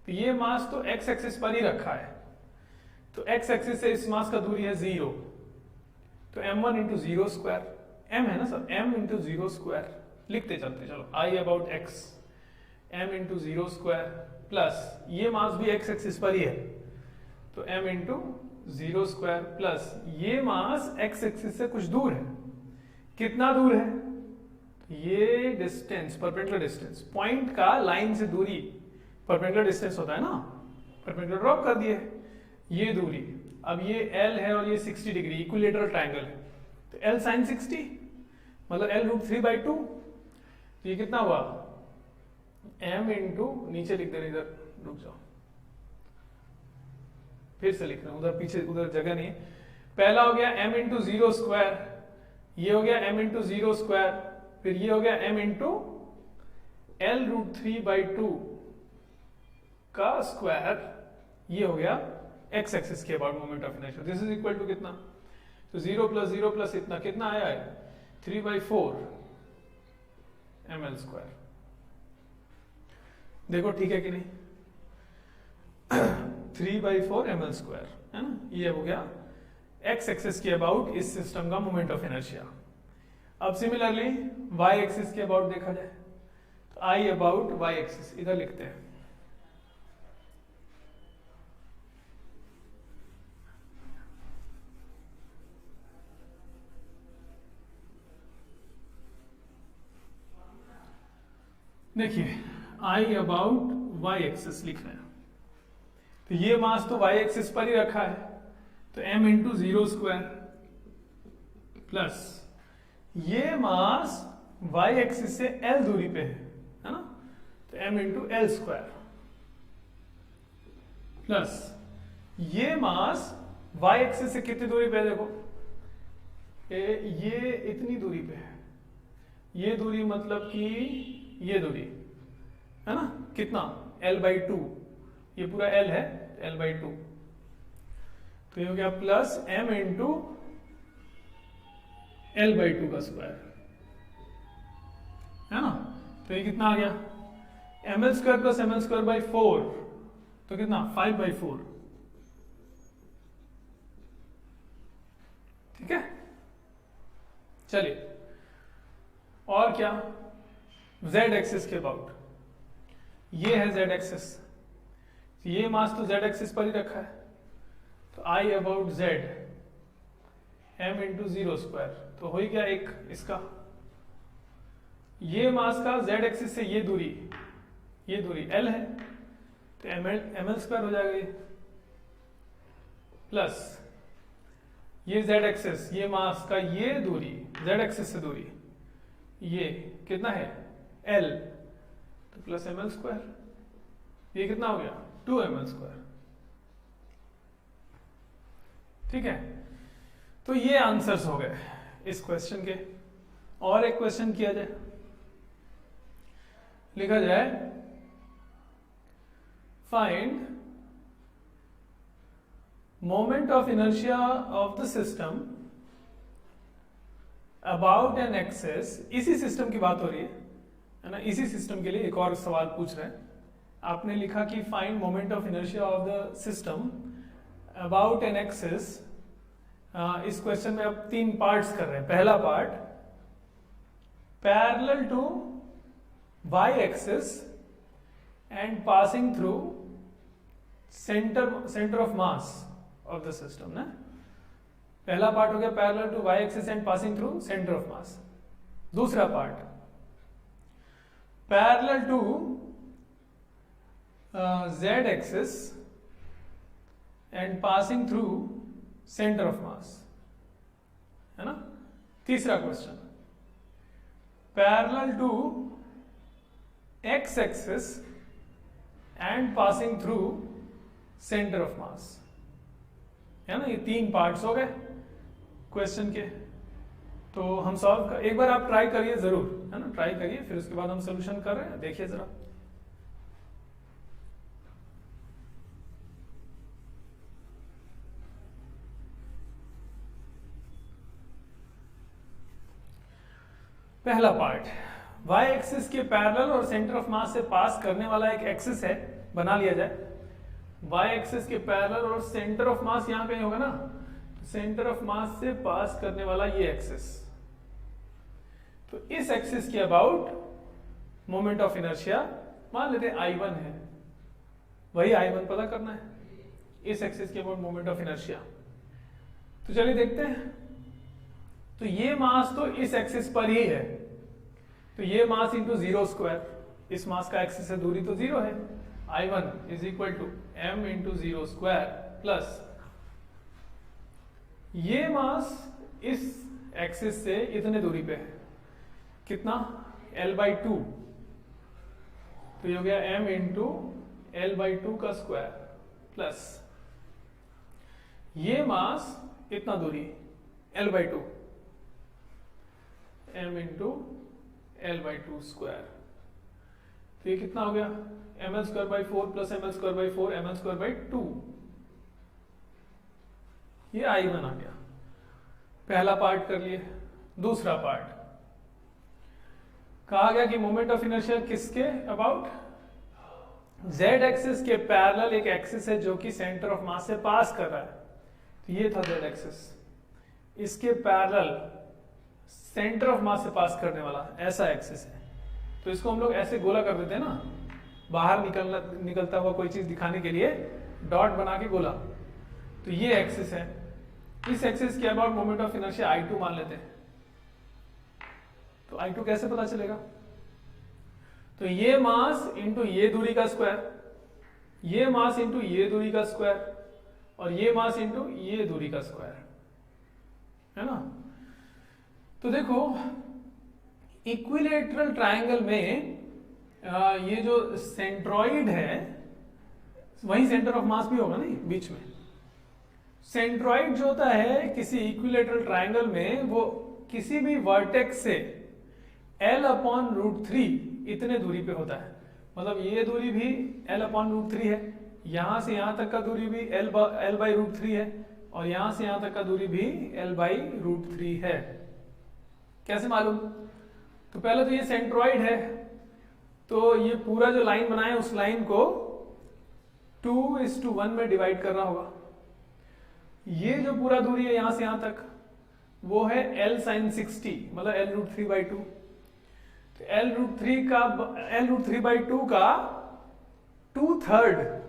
तो ये मास तो x एक्सिस पर ही रखा है, तो x एक्सिस से इस मास का दूरी है 0, तो m1 इंटू 0 स्क्वायर, m है ना सर, m इंटू 0 स्क्वायर लिखते चलते चलो, i about x m into 0 square plus ये मास भी x एक्सिस पर ही है तो m इंटू 0 स्क्वायर प्लस ये मास x एक्सिस से कुछ दूर है, कितना दूर है, ये डिस्टेंस, परपेंडिकुलर डिस्टेंस, पॉइंट का लाइन से दूरी परपेंडिकुलर डिस्टेंस होता है ना, परपेंडिकुलर ड्रॉप कर दिए, ये दूरी, अब ये L है और ये 60 डिग्री, इक्विलेटरल ट्रायंगल है, तो L sin 60 मतलब L √3/2, तो ये कितना हुआ m इंटू, नीचे लिख देना, इधर रुक जाओ, फिर से लिख रहा हूं, उधर पीछे उधर जगह नहीं है। पहला हो गया m इंटू जीरो स्क्वायर, ये हो गया m इंटू जीरो स्क्वायर, फिर ये हो गया m इंटू L√3/2 का स्क्वायर, ये हो गया x एक्सिस के about moment of inertia. This is equal to कितना, तो 0 + 0 + इतना कितना आया है 3/4 ml²। देखो ठीक है कि नहीं, 3/4 ml² है ना, ये हो गया x एक्सिस के अबाउट इस सिस्टम का मोमेंट ऑफ इनर्शिया। अब सिमिलरली y एक्सिस के अबाउट देखा जाए तो I अबाउट y एक्सिस इधर लिखते हैं। देखिए I अबाउट y एक्सिस लिख रहे हैं, तो ये मास तो y एक्सिस पर ही रखा है, तो m into zero square plus ये मास y एक्सिस से l दूरी पे है ना, तो m इंटू L² प्लस ये मास y एक्सिस से कितनी दूरी पे है, देखो ये इतनी दूरी पे है, ये दूरी मतलब कि ये दूरी है ना, कितना L/2, ये पूरा L है L/2, तो ये हो गया प्लस m इंटू L/2 का स्क्वायर है ना, तो ये कितना आ गया ml² प्लस ml²/4, तो कितना 5/4। ठीक है, चलिए और क्या, z एक्सिस के अबाउट, ये है z एक्सिस, ये मास तो z एक्सिस पर ही रखा है, तो I about z m into zero square, तो हो ही गया एक इसका, ये मास का z एक्सिस से ये दूरी L है, तो ml² हो जाएगा ये, प्लस ये z एक्सिस, ये मास का ये दूरी z एक्सिस से दूरी ये कितना है L, तो प्लस ml², ये कितना हो गया 2ml²। ठीक है, तो ये आंसर्स हो गए इस क्वेश्चन के। और एक क्वेश्चन किया जाए, लिखा जाए find moment of inertia of the system about an axis. इसी सिस्टम की बात हो रही है ना, इसी सिस्टम के लिए एक और सवाल पूछ रहे हैं। आपने लिखा कि find moment of inertia of the system about an axis. इस क्वेश्चन में अब 3 पार्ट्स कर रहे हैं। पहला part, parallel to y axis and passing through centre of mass of the system ना। पहला पार्ट हो गया parallel to y axis and passing through centre of mass. दूसरा part, parallel to z axis and passing through centre of mass, है ना। तीसरा question, parallel to x axis and passing through centre of mass, है ना। ये 3 parts हो गए question के। तो हम सॉल्व कर, एक बार आप ट्राई करिए जरूर, है ना, ट्राई करिए, फिर उसके बाद हम सोल्यूशन कर रहे हैं, देखिए जरा। पहला पार्ट, y एक्सिस के पैरेलल और सेंटर ऑफ मास से पास करने वाला एक एक्सिस है, बना लिया जाए। y एक्सिस के पैरेलल और सेंटर ऑफ मास यहां पे होगा ना, सेंटर ऑफ मास से पास करने वाला ये एक्सिस। तो इस एक्सिस के अबाउट मोमेंट ऑफ इनर्शिया मान लेते हैं I1 है, वही I1 पता करना है इस एक्सिस के अबाउट मोमेंट ऑफ इनर्शिया। तो चलिए देखते हैं। तो ये मास तो इस एक्सिस पर ही है, तो ये मास इंटू जीरो स्क्वायर, इस मास का एक्सिस से दूरी तो 0 है। I1 is equal to m into zero square plus ये मास इस एक्सिस से इतने दूरी पे है, कितना l/2, तो ये हो गया m इंटू l/2 का स्क्वायर प्लस ये मास इतना दूरी l/2, m into l/2 square, तो ये कितना हो गया ml²/4 प्लस ml²/4 ml²/2, ये I1 आ गया। पहला पार्ट कर लिए। दूसरा पार्ट कहा गया कि मोमेंट ऑफ इनर्शिया किसके अबाउट, z एक्सिस के पैरेलल एक एक्सिस है जो कि सेंटर ऑफ मास से पास कर रहा है, तो ये था z एक्सिस, इसके पैरेलल सेंटर ऑफ मास से पास करने वाला ऐसा एक्सिस है, तो इसको हम लोग ऐसे गोला कर देते हैं ना, बाहर निकलता हुआ कोई चीज दिखाने के लिए डॉट बना के गोला, तो ये एक्सिस है। इस एक्सिस के about moment of inertia I2 मान लेते हैं, तो I2 कैसे पता चलेगा, तो ये मास इंटू ये दूरी का स्क्वायर, ये मास इंटू ये दूरी का स्क्वायर, और ये मास इंटू ये दूरी का स्क्वायर, है ना। तो देखो इक्विलेटरल ट्रायंगल में ये जो सेंट्रॉइड है वही सेंटर ऑफ मास भी होगा नहीं बीच में। सेंट्रॉइड जो होता है किसी इक्विलेटरल ट्रायंगल में वो किसी भी वर्टेक्स से L/√3 इतने दूरी पे होता है, मतलब ये दूरी भी L/√3 है, यहां से यहां तक का दूरी भी L/√3 है, और यहां से यहां तक का दूरी भी L/√3 है। कैसे मालूम, तो पहले तो ये सेंट्रॉइड है, तो ये पूरा जो लाइन बनाए उस लाइन को 2:1 में डिवाइड करना होगा। ये जो पूरा दूरी है यहां से यहां तक वो है L sin 60, मतलब L√3/2, तो L√3/2 का 2/3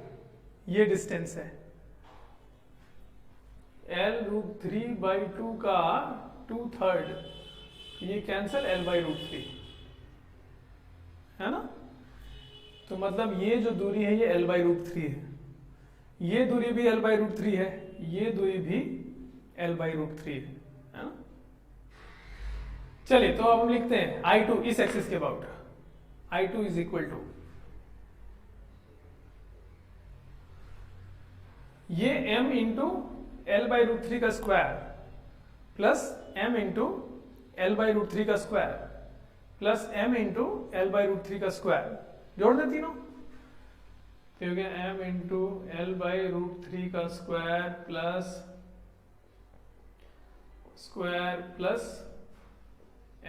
ये डिस्टेंस है, L√3/2 का 2/3, ये कैंसल L/√3, है ना। तो मतलब ये जो दूरी है ये L/√3 है, ये दूरी भी L/√3 है, ये दूरी भी L/√3 है ना। चलिए तो अब हम लिखते हैं I2 इस एक्सिस के about, I2 is equal to ये m इंटू L/√3 का square plus m into L/√3 का square plus m into L/√3 का स्क्वायर, जोड़ दे तीनों, तो हो गया m इंटू L/√3 का square plus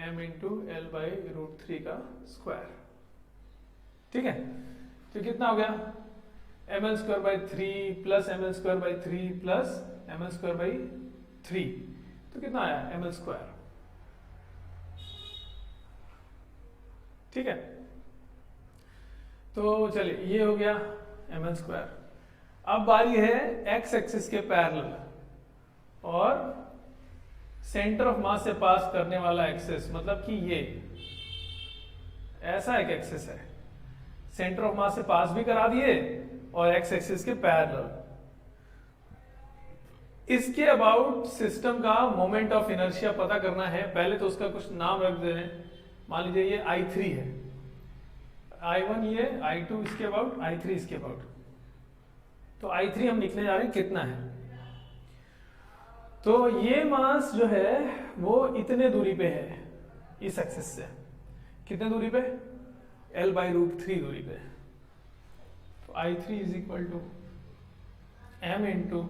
m into L/√3 का स्क्वायर, ठीक है। तो कितना हो गया ml²/3 plus ml²/3 plus ml²/3, तो कितना आया ml², ठीक है। तो चलिए ये हो गया ml²। अब बारी है x एक्सिस के पैरेलल और सेंटर ऑफ मास से पास करने वाला एक्सिस, मतलब कि ये ऐसा एक एक्सिस है, सेंटर ऑफ मास से पास भी करा दिए और x एक्सिस के पैरेलल। इसके अबाउट सिस्टम का मोमेंट ऑफ इनर्शिया पता करना है, पहले तो उसका कुछ नाम रख दे रहे हैं, मान लीजिए ये I3 है, I1 ये, I2 इसके अबाउट, I3 इसके अबाउट, तो I3 हम लिखने जा रहे हैं कितना है, तो ये मास जो है वो इतने दूरी पे है इस एक्सिस से, कितने दूरी पे, L/√3 दूरी पे, तो I3 is equal to m into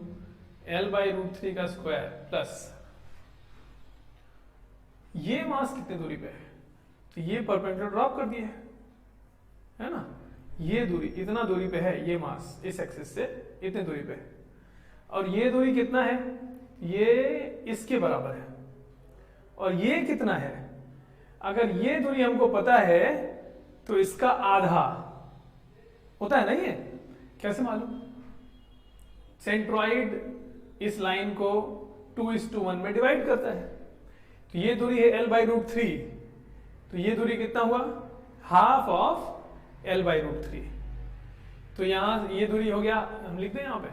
L/√3 का स्क्वायर प्लस ये मास कितने दूरी पे है, तो ये परपेंडिकुलर ड्रॉप कर दिए, है ना, ये दूरी इतना दूरी पे है, ये मास इस एक्सिस से इतने दूरी पे, और ये दूरी कितना है, ये इसके बराबर है, और ये कितना है, अगर ये दूरी हमको पता है तो इसका आधा होता है ना, ये कैसे मालूम, सेंट्रॉइड इस लाइन को 2:1 में डिवाइड करता है, तो ये दूरी है L/√3, तो ये दूरी कितना हुआ, हाफ ऑफ L/√3, तो यहां ये दूरी हो गया, हम लिखते हैं यहां पे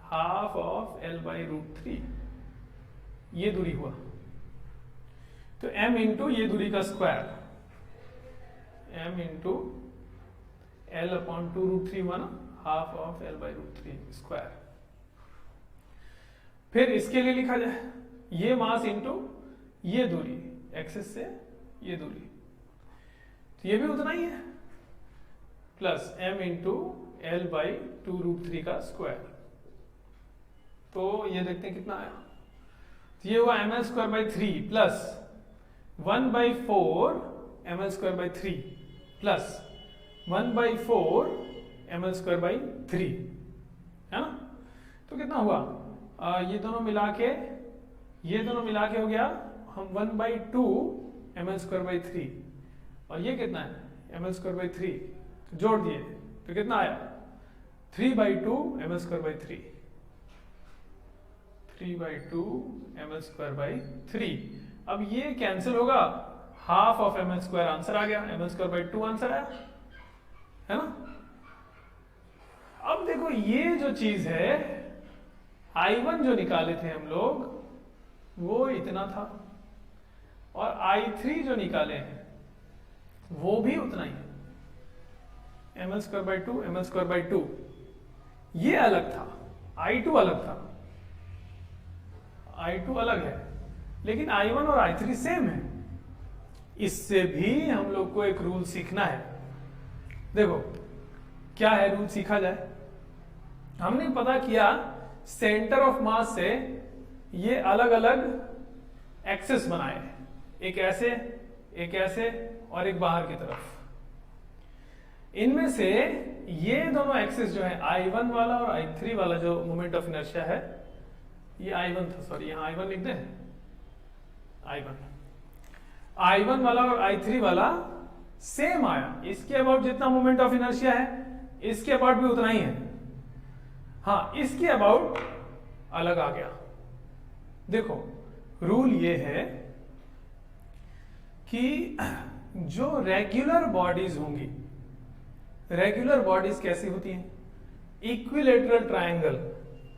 हाफ ऑफ L/√3, ये दूरी हुआ, तो m इंटू ये दूरी का square m into L upon 2√3 हुआ ना, half of l by √3 square. फिर इसके लिए लिखा जाए ये मास इंटू ये दूरी, एक्सिस से ये दूरी, तो ये भी उतना ही है, plus m into L by 2√3 का स्क्वायर। तो ये देखते हैं कितना आया, तो ये हुआ ml square by 3 plus 1/4 ml square by 3 plus 1/4 ml square by 3, है ना। तो कितना हुआ, ये दोनों मिला के हो गया हम 1/2 ml स्क्वायर बाई 3, और ये कितना है ml स्क्वायर बाई 3, तो जोड़ दिए तो कितना आया 3/2 ml square by 3, 3/2 ml square by 3। अब ये कैंसिल होगा, half of ml square answer आ गया, ml स्क्वायर बाई 2 आंसर आया, है ना। अब देखो ये जो चीज है I1 जो निकाले थे हम लोग वो इतना था, और I3 जो निकाले हैं वो भी उतना ही है, ml square by 2 ml square by 2। ये अलग था, I2 अलग था, I2 अलग है, लेकिन I1 और I3 सेम है। इससे भी हम लोग को एक रूल सीखना है। देखो क्या है रूल, सीखा जाए। हमने पता किया सेंटर ऑफ मास से ये अलग अलग एक्सिस बनाए, एक ऐसे और एक बाहर की तरफ। इनमें से ये दोनों एक्सिस जो है I1 वाला और I3 वाला जो मोमेंट ऑफ इनर्शिया है, ये I1 था, सॉरी यहाँ I1 लिख दें, I1 वाला और I3 वाला सेम आया। इसके अबाउट जितना मोमेंट ऑफ इनर्शिया है इसके अबाउट भी उतना ही है, हाँ इसके अबाउट अलग आ गया। देखो रूल ये है कि जो रेगुलर बॉडीज होंगी, रेगुलर बॉडीज कैसी होती हैं, इक्विलेटरल ट्रायंगल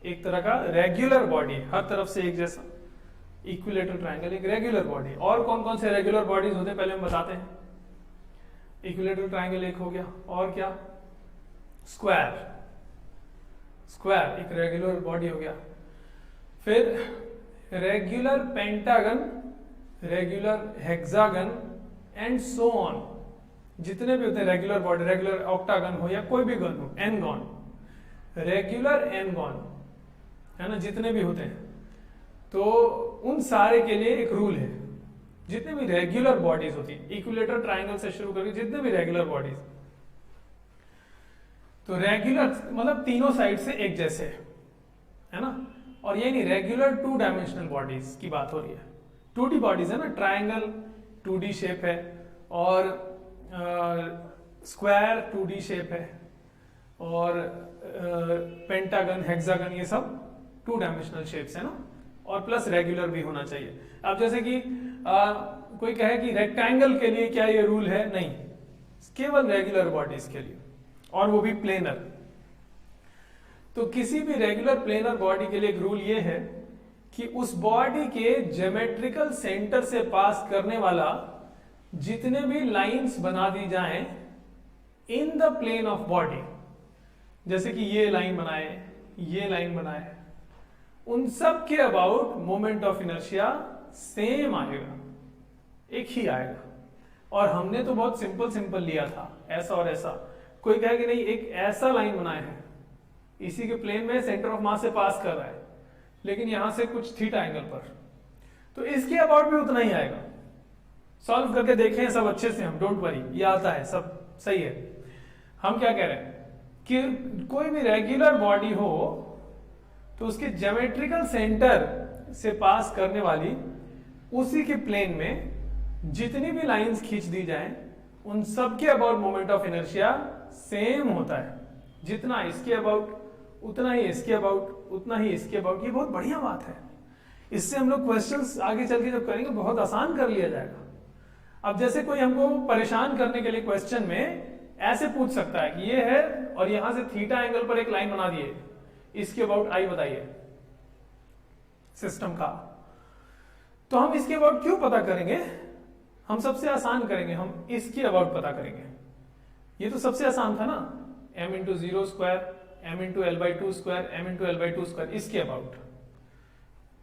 एक तरह का रेगुलर बॉडी, हर तरफ से एक जैसा, इक्विलेटरल ट्रायंगल एक रेगुलर बॉडी। और कौन कौन से रेगुलर बॉडीज होते हैं पहले हम बताते हैं। इक्विलेटरल ट्रायंगल एक हो गया, और क्या, स्क्वायर एक रेगुलर बॉडी हो गया। फिर regular pentagon, regular hexagon and so on, जितने भी होते हैं रेगुलर बॉडी, रेगुलर ऑक्टागन हो या कोई भी गन हो, एनगॉन, रेगुलर एनगॉन, है ना, जितने भी होते हैं। तो उन सारे के लिए एक रूल है, जितने भी रेगुलर बॉडीज होती है, इक्विलेटरल ट्रायंगल से शुरू करके जितने भी रेगुलर बॉडीज, तो रेगुलर मतलब तीनों साइड से एक जैसे, है ना। और ये नहीं, रेगुलर 2 डायमेंशनल बॉडीज की बात हो रही है, 2D बॉडीज है ना, ट्रायंगल 2D शेप है, और स्क्वायर 2D शेप है, और पेंटागन, हेक्सागन, ये सब 2 डायमेंशनल शेप्स है ना, और प्लस रेगुलर भी होना चाहिए। अब जैसे कि कोई कहे कि रेक्टेंगल के लिए क्या ये रूल है, नहीं, केवल रेगुलर बॉडीज के लिए, और वो भी प्लेनर। तो किसी भी रेगुलर प्लेनर बॉडी के लिए एक रूल ये है कि उस बॉडी के ज्योमेट्रिकल सेंटर से पास करने वाला जितने भी लाइंस बना दी जाएं in the plane of body, जैसे कि ये लाइन बनाए, उन सब के about moment of inertia same आएगा, एक ही आएगा। और हमने तो बहुत सिंपल लिया था, ऐसा और ऐसा। कोई कहे कि नहीं, एक ऐसा लाइन बनाया है, इसी के प्लेन में सेंटर ऑफ मास से पास कर रहा है, लेकिन यहां से कुछ थीटा एंगल पर, तो इसके अबाउट भी उतना ही आएगा। सॉल्व करके देखें सब अच्छे से, हम डोंट वरी, ये आता है, सब सही है। हम क्या कह रहे हैं कि कोई भी रेगुलर बॉडी हो तो उसके ज्योमेट्रिकल सेंटर से पास करने वाली उसी के प्लेन में जितनी भी लाइंस खींच दी जाएं उन सब के about moment of inertia same होता है। जितना इसके अबाउट उतना ही इसके अबाउट, उतना ही इसके अबाउट। ये बहुत बढ़िया बात है, इससे हम लोग क्वेश्चंस आगे चल के जब करेंगे बहुत आसान कर लिया जाएगा। अब जैसे कोई हमको परेशान करने के लिए क्वेश्चन में ऐसे पूछ सकता है कि ये है और यहां से थीटा एंगल पर एक लाइन बना दिए, इसके अबाउट आई बताइए सिस्टम का। तो हम इसके अबाउट क्यों पता करेंगे, हम सबसे आसान करेंगे, हम इसकी अबाउट पता करेंगे। ये तो सबसे आसान था ना, m into zero square m into L by two square m into L by two square, इसके अबाउट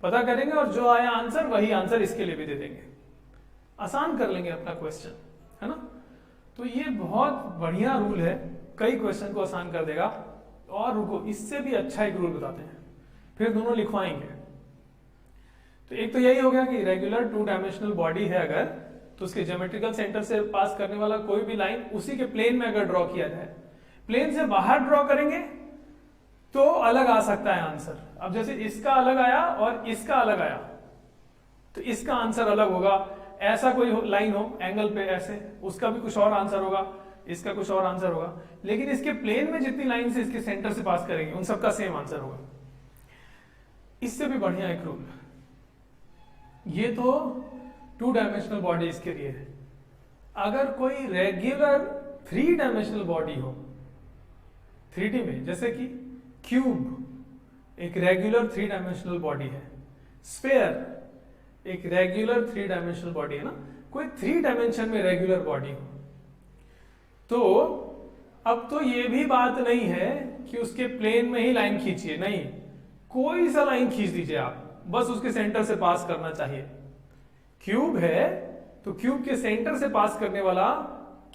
पता करेंगे और जो आया आंसर वही आंसर इसके लिए भी दे देंगे, आसान कर लेंगे अपना क्वेश्चन, है ना। तो ये बहुत बढ़िया रूल है, कई क्वेश्चन को आसान कर देगा। और रुको, इससे भी अच्छा एक रूल बताते हैं, फिर दोनों लिखवाएंगे। तो एक तो यही हो गया कि रेगुलर टू डायमेंशनल बॉडी है अगर, तो उसके ज्योमेट्रिकल सेंटर से पास करने वाला कोई भी लाइन उसी के प्लेन में अगर ड्रॉ किया जाए, प्लेन से बाहर ड्रॉ करेंगे तो अलग आ सकता है आंसर। अब जैसे इसका अलग आया और इसका अलग आया, तो इसका आंसर अलग होगा। ऐसा कोई लाइन हो एंगल पे ऐसे, उसका भी कुछ और आंसर होगा, इसका कुछ और आंसर होगा। लेकिन इसके प्लेन में जितनी लाइन से इसके सेंटर से पास करेंगे उन सबका सेम आंसर होगा। इससे भी बढ़िया एक रूल, ये तो टू डायमेंशनल बॉडी इसके लिए है। अगर कोई रेगुलर थ्री डायमेंशनल बॉडी हो 3D में, जैसे कि क्यूब एक रेगुलर थ्री डायमेंशनल बॉडी है, स्फेयर एक रेगुलर थ्री डायमेंशनल बॉडी है ना, कोई थ्री डायमेंशन में रेगुलर बॉडी हो, तो अब तो ये भी बात नहीं है कि उसके प्लेन में ही लाइन खींचिए, नहीं, कोई सा लाइन खींच दीजिए आप, बस उसके सेंटर से पास करना चाहिए। क्यूब है तो क्यूब के सेंटर से पास करने वाला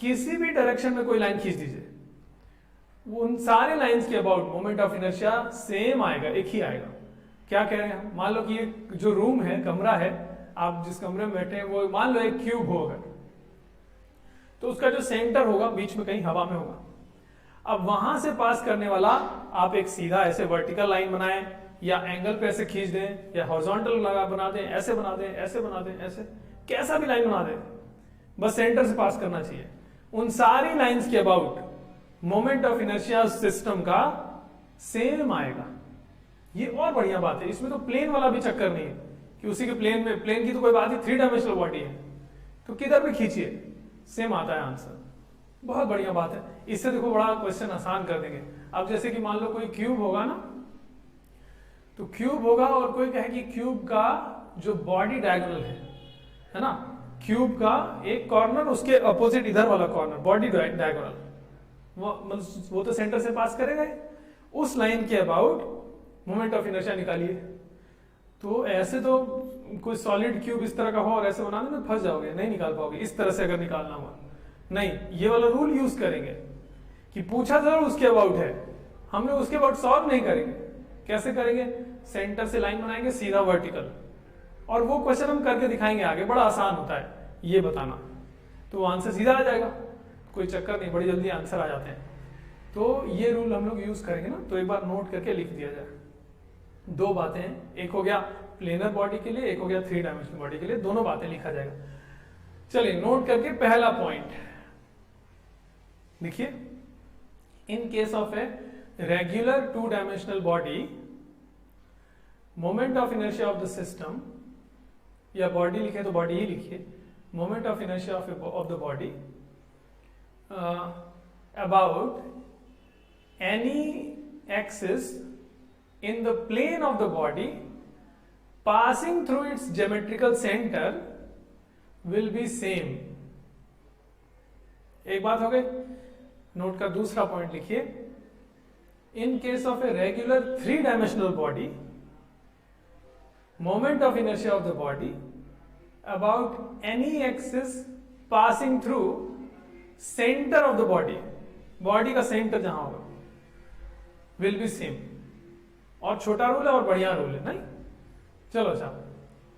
किसी भी डायरेक्शन में कोई लाइन खींच दीजिए, उन सारे लाइंस के about moment of inertia same आएगा, एक ही आएगा। क्या कह रहे हैं हम, मान लो कि ये जो रूम है, कमरा है, आप जिस कमरे में बैठे हैं वो मान लो एक क्यूब होगा, तो उसका जो सेंटर होगा बीच में कहीं हवा में होगा। अब वहां से पास करने वाला आप एक सीधा ऐसे वर्टिकल लाइन बनाएं, या एंगल पे ऐसे खींच दें, या हॉरिजॉन्टल लगा बना दें, ऐसे बना दें, ऐसे बना दें, ऐसे कैसा भी लाइन बना दें, बस सेंटर से पास करना चाहिए। उन सारी लाइंस के about moment of inertia system का सेम आएगा। ये और बढ़िया बात है, इसमें तो प्लेन वाला भी चक्कर नहीं है कि उसी के प्लेन में, प्लेन की तो कोई बात ही, थ्री डायमेंशनल बॉडी है तो किधर भी खींचिए सेम आता है आंसर। बहुत बढ़िया बात है, इससे देखो बड़ा क्वेश्चन आसान कर देंगे। अब जैसे कि मान लो कोई क्यूब होगा ना, तो क्यूब होगा और कोई कहे कि क्यूब का जो बॉडी डायगोनल है ना, क्यूब का एक कॉर्नर उसके अपोजिट इधर वाला कॉर्नर बॉडी डायगोनल, वो तो सेंटर से पास करेगा, उस लाइन के अबाउट मोमेंट ऑफ इनर्शिया निकालिए। तो ऐसे तो कोई सॉलिड क्यूब इस तरह का हो और ऐसे बनाने में फंस जाओगे, नहीं निकाल पाओगे। इस तरह से अगर निकालना हुआ, नहीं, ये वाला रूल यूज करेंगे कि पूछा जरूर उसके अबाउट है, हम लोग उसके अबाउट सॉल्व नहीं करेंगे। कैसे करेंगे, सेंटर से लाइन बनाएंगे सीधा वर्टिकल, और वो क्वेश्चन हम करके दिखाएंगे आगे, बड़ा आसान होता है ये बताना, तो आंसर सीधा आ जाएगा, कोई चक्कर नहीं, बड़ी जल्दी आंसर आ जाते हैं। तो ये रूल हम लोग यूज करेंगे ना, तो एक बार नोट करके लिख दिया जाए। दो बातें हैं, एक हो गया प्लेनर बॉडी के लिए, एक हो गया थ्री डायमेंशनल बॉडी के लिए, दोनों बातें लिखा जाएगा। चलिए नोट करके पहला पॉइंट देखिए, in case of a regular two dimensional body, moment of inertia of the system, या बॉडी लिखे तो बॉडी ही लिखिए, moment of inertia of the body about any axis in the plane of the body passing through its geometrical center will be same। एक बात हो गई। Note का दूसरा पॉइंट लिखिए, in case of a regular three dimensional body, moment of inertia of the body about any axis passing through centre of the body, body का centre जहां होगा, विल बी सेम। और छोटा रूल है और बढ़िया रूल है, नहीं? चलो अच्छा,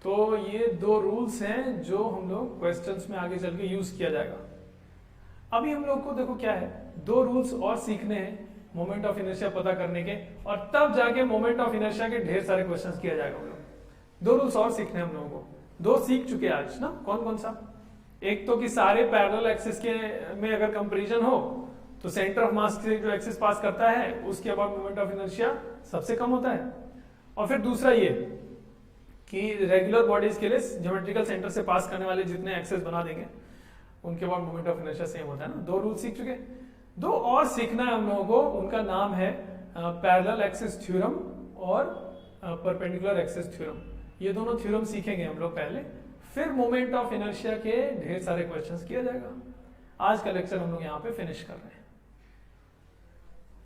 तो ये दो रूल्स हैं जो हम लोग क्वेश्चंस में आगे चल के यूज किया जाएगा। अभी हम लोग को देखो क्या है, दो रूल्स और सीखने हैं मोमेंट ऑफ इनर्शिया पता करने के, और तब जाके मोमेंट ऑफ इनर्शिया के ढेर सारे क्वेश्चंस किया जाएगा। हम लोग दो रूल्स और सीखने हैं हम लोगों को, दो सीख चुके आज ना। कौन कौन सा? एक तो कि सारे पैरेलल एक्सिस के में अगर कंपैरिजन हो तो सेंटर ऑफ मास से जो एक्सिस पास करता है उसके बाद मोमेंट ऑफ इनर्शिया सबसे कम होता है। और फिर दूसरा ये कि रेगुलर बॉडीज के लिए ज्योमेट्रिकल सेंटर से पास करने वाले जितने एक्सिस बना देंगे उनके बाद मोमेंट ऑफ इनर्शिया सेम होता है ना। दो रूल सीख चुके, दो और सीखना है हम लोगों को, उनका नाम है पैरेलल एक्सिस थ्योरम और परपेंडिकुलर एक्सिस थ्योरम। ये दोनों थ्योरम सीखेंगे हम लोग पहले, फिर मोमेंट ऑफ इनर्शिया के ढेर सारे क्वेश्चंस किया जाएगा। आज का लेक्चर हम लोग यहाँ पे फिनिश कर रहे हैं।